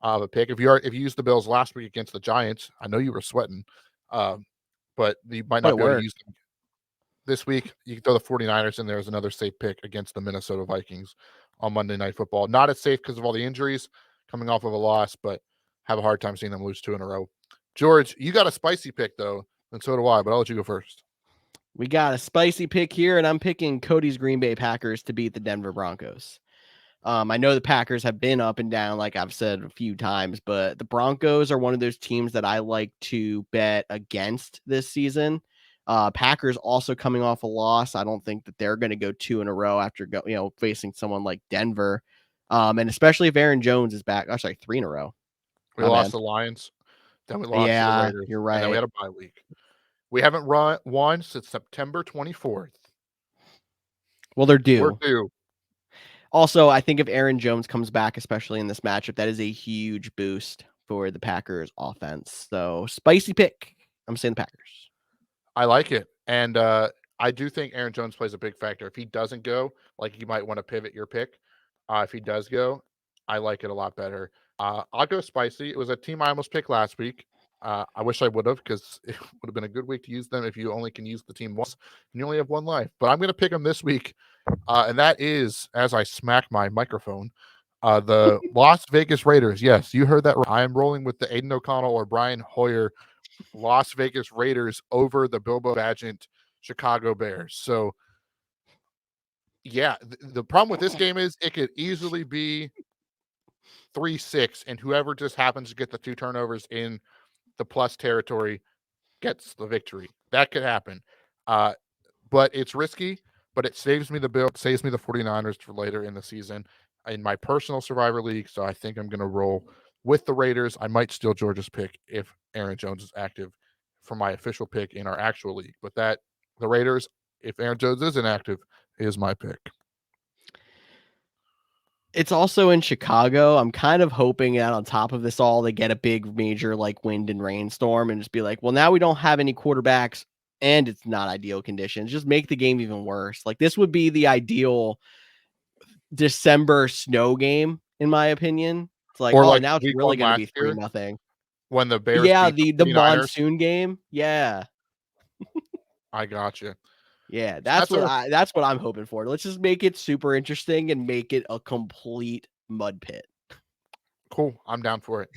B: of a pick. If you used the Bills last week against the Giants, I know you were sweating, but you might not be able to use them this week. You can throw the 49ers in there as another safe pick against the Minnesota Vikings on Monday Night Football. Not as safe because of all the injuries coming off of a loss, but have a hard time seeing them lose 2 in a row. George, you got a spicy pick though, and so do I, but I'll let you go first.
A: We got a spicy pick here, and I'm picking Cody's Green Bay Packers to beat the Denver Broncos. I know the Packers have been up and down, like I've said a few times, but the Broncos are one of those teams that I like to bet against this season. Packers also coming off a loss. I don't think that they're going to go 2 in a row after facing someone like Denver. And especially if Aaron Jones is back. Oh, sorry, 3 in a row.
B: We lost the Lions, then we lost to the Raiders.
A: You're right.
B: And then we had a bye week. We haven't won since September 24th.
A: Well, they're due.
B: We're due.
A: Also, I think if Aaron Jones comes back, especially in this matchup, that is a huge boost for the Packers offense. So spicy pick. I'm saying the Packers.
B: I like it. And I do think Aaron Jones plays a big factor. If he doesn't go, like, you might want to pivot your pick. If he does go, I like it a lot better. I'll go spicy. It was a team I almost picked last week. I wish I would have, because it would have been a good week to use them if you only can use the team once and you only have one life. But I'm going to pick them this week. And that is, as I smack my microphone, the Las Vegas Raiders. Yes, you heard that right. I am rolling with the Aiden O'Connell or Brian Hoyer Las Vegas Raiders over the Bilbo Bagent Chicago Bears. So, yeah, the problem with this game is it could easily be 3-6, and whoever just happens to get the 2 turnovers in the plus territory gets the victory. That could happen. But it's risky, but it saves me the Bills, saves me the 49ers for later in the season in my personal Survivor League. So I think I'm going to roll with the Raiders. I might steal George's pick if Aaron Jones is active for my official pick in our actual league. But the Raiders, if Aaron Jones isn't active, is my pick.
A: It's also in Chicago. I'm kind of hoping that on top of this all, they get a big major like wind and rainstorm and just be like, well, now we don't have any quarterbacks and it's not ideal conditions. Just make the game even worse. Like, this would be the ideal December snow game, in my opinion. It's like,
B: or
A: oh,
B: like
A: now it's really going to be 3-0.
B: When the Bears
A: Yeah,
B: beat
A: the monsoon game. Yeah.
B: I got you.
A: Yeah,
B: So that's our
A: that's what I'm hoping for. Let's just make it super interesting and make it a complete mud pit.
B: cool. I'm down for it.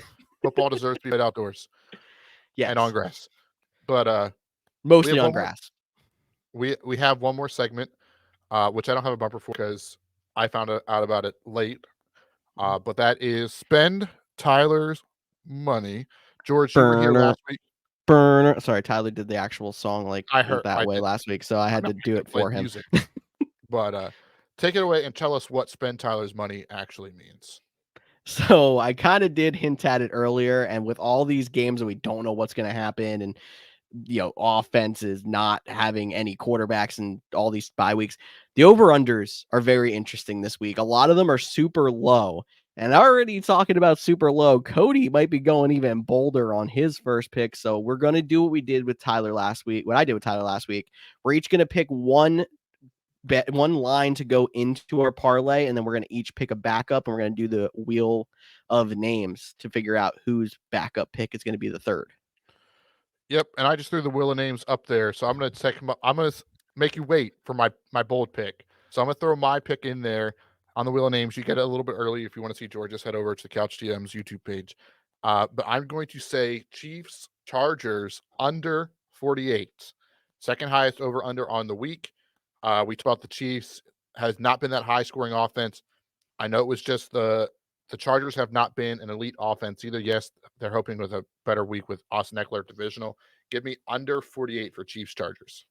B: Football deserves to be played outdoors and on
A: Yes,
B: grass. But we
A: mostly
B: have
A: on
B: one more.
A: grass.
B: We have one more segment, which I don't have a bumper for because I found out about it late. But that is spend Tyler's money. George, you were here
A: Burner,
B: last week.
A: burner. Sorry, Tyler did the actual song like
B: I heard
A: that
B: I
A: way
B: did.
A: last week, so I
B: I
A: had
B: know
A: to
B: I
A: do
B: could
A: it
B: have played
A: for him.
B: music, but take it away and tell us what spend Tyler's money actually means.
A: So I kind of did hint at it earlier, and with all these games that we don't know what's going to happen, and offenses not having any quarterbacks and all these bye weeks, the over-unders are very interesting this week. A lot of them are super low. And already talking about super low, Cody might be going even bolder on his first pick. So we're going to do what we did with Tyler last week, what I did with Tyler last week. We're each going to pick one line to go into our parlay, and then we're going to each pick a backup, and we're going to do the wheel of names to figure out whose backup pick is going to be the third.
B: Yep, and I just threw the wheel of names up there, so I'm gonna make you wait for my bold pick. So I'm gonna throw my pick in there on the wheel of names. You get it a little bit early if you want to see George. Just head over to the Couch GM's YouTube page. But I'm going to say Chiefs Chargers under 48, second highest over under on the week. We talked about the Chiefs has not been that high scoring offense. I know it was just the Chargers have not been an elite offense either. Yes, they're hoping with a better week with Austin Eckler divisional. Give me under 48 for Chiefs Chargers.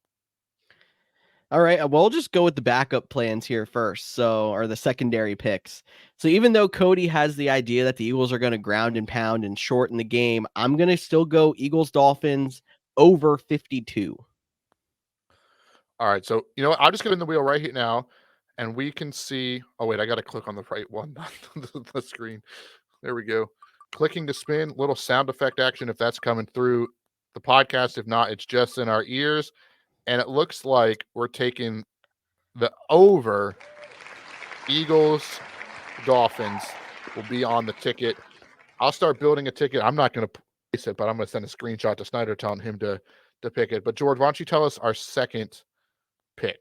A: All right, we'll just go with the backup plans here first. So, or the secondary picks. So, even though Cody has the idea that the Eagles are going to ground and pound and shorten the game, I'm going to still go Eagles Dolphins over 52.
B: All right, so you know what? I'll just get in the wheel right here now, and we can see. Oh wait, I got to click on the right one, not the screen. There we go. Clicking to spin, little sound effect action if that's coming through the podcast. If not, it's just in our ears. And it looks like we're taking the over. Eagles, Dolphins will be on the ticket. I'll start building a ticket. I'm not going to place it, but I'm going to send a screenshot to Snyder telling him to pick it. But George, why don't you tell us our second pick?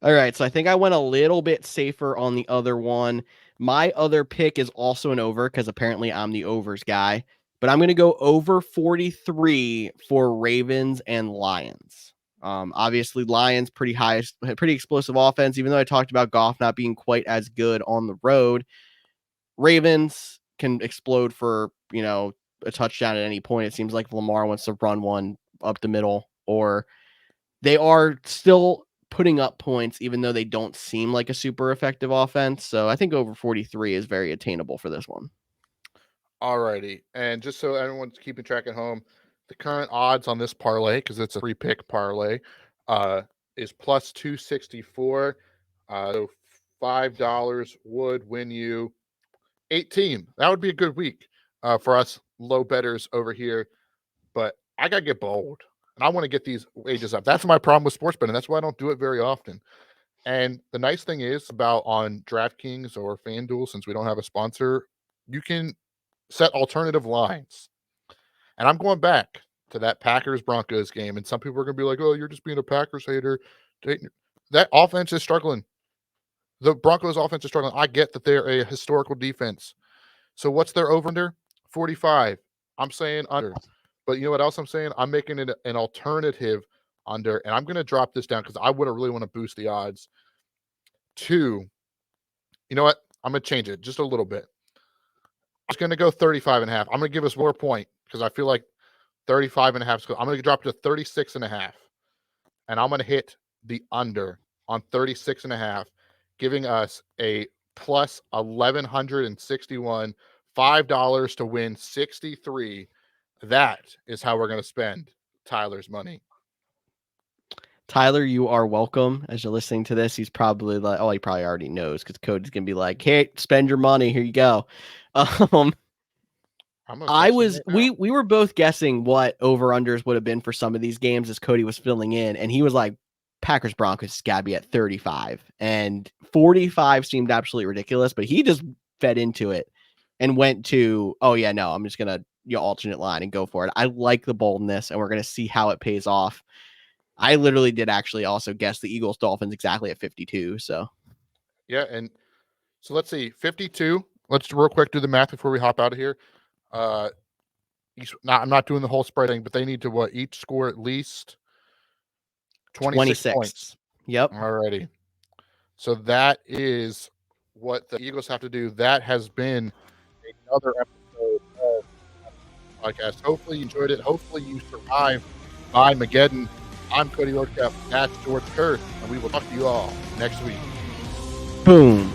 A: All right, so I think I went a little bit safer on the other one. My other pick is also an over because apparently I'm the overs guy, but I'm going to go over 43 for Ravens and Lions. Obviously, Lions pretty explosive offense. Even though I talked about Goff not being quite as good on the road, Ravens can explode for a touchdown at any point. It seems like Lamar wants to run one up the middle, or they are still putting up points, even though they don't seem like a super effective offense. So I think over 43 is very attainable for this one.
B: All righty. And just so everyone's keeping track at home, the current odds on this parlay, because it's a free pick parlay, is plus 264. So $5 would win you 18. That would be a good week for us low betters over here. But I got to get bold. And I want to get these wages up. That's my problem with sports betting. That's why I don't do it very often. And the nice thing is about on DraftKings or FanDuel, since we don't have a sponsor, you can set alternative lines. And I'm going back to that Packers Broncos game. And some people are going to be like, oh, you're just being a Packers hater. That offense is struggling. The Broncos offense is struggling. I get that they're a historical defense. So what's their over under? 45. I'm saying under. But you know what else I'm saying? I'm making it an alternative under, and I'm going to drop this down because I would really want to boost the odds to, you know what? I'm going to change it just a little bit. I'm just going to go 35 and a half. I'm going to give us more point because I feel like 35 and a half. I'm going to drop to 36 and a half, and I'm going to hit the under on 36 and a half, giving us a plus 1,161, $5 to win 63. That is how we're going to spend Tyler's money.
A: Tyler, you are welcome. As you're listening to this, he's probably like, oh, he probably already knows because Cody's gonna be like, hey, spend your money. Here you go.
B: I'm gonna text him right now.
A: We were both guessing what over unders would have been for some of these games as Cody was filling in, and he was like, Packers Broncos got to be at 35, and 45 seemed absolutely ridiculous, but he just fed into it and went to, oh yeah, no, I'm just gonna alternate line and go for it. I like the boldness, and we're gonna see how it pays off. I literally did actually also guess the Eagles Dolphins exactly at 52. So
B: Yeah, and so let's see, 52. Let's real quick do the math before we hop out of here. I'm not doing the whole spread thing, but they need to each score at least 26 points.
A: Yep.
B: Alrighty. So that is what the Eagles have to do. That has been another episode of the podcast. Hopefully you enjoyed it. Hopefully you survived Byemageddon. I'm Cody Roadcap. That's George Kerth, and we will talk to you all next week.
A: Boom.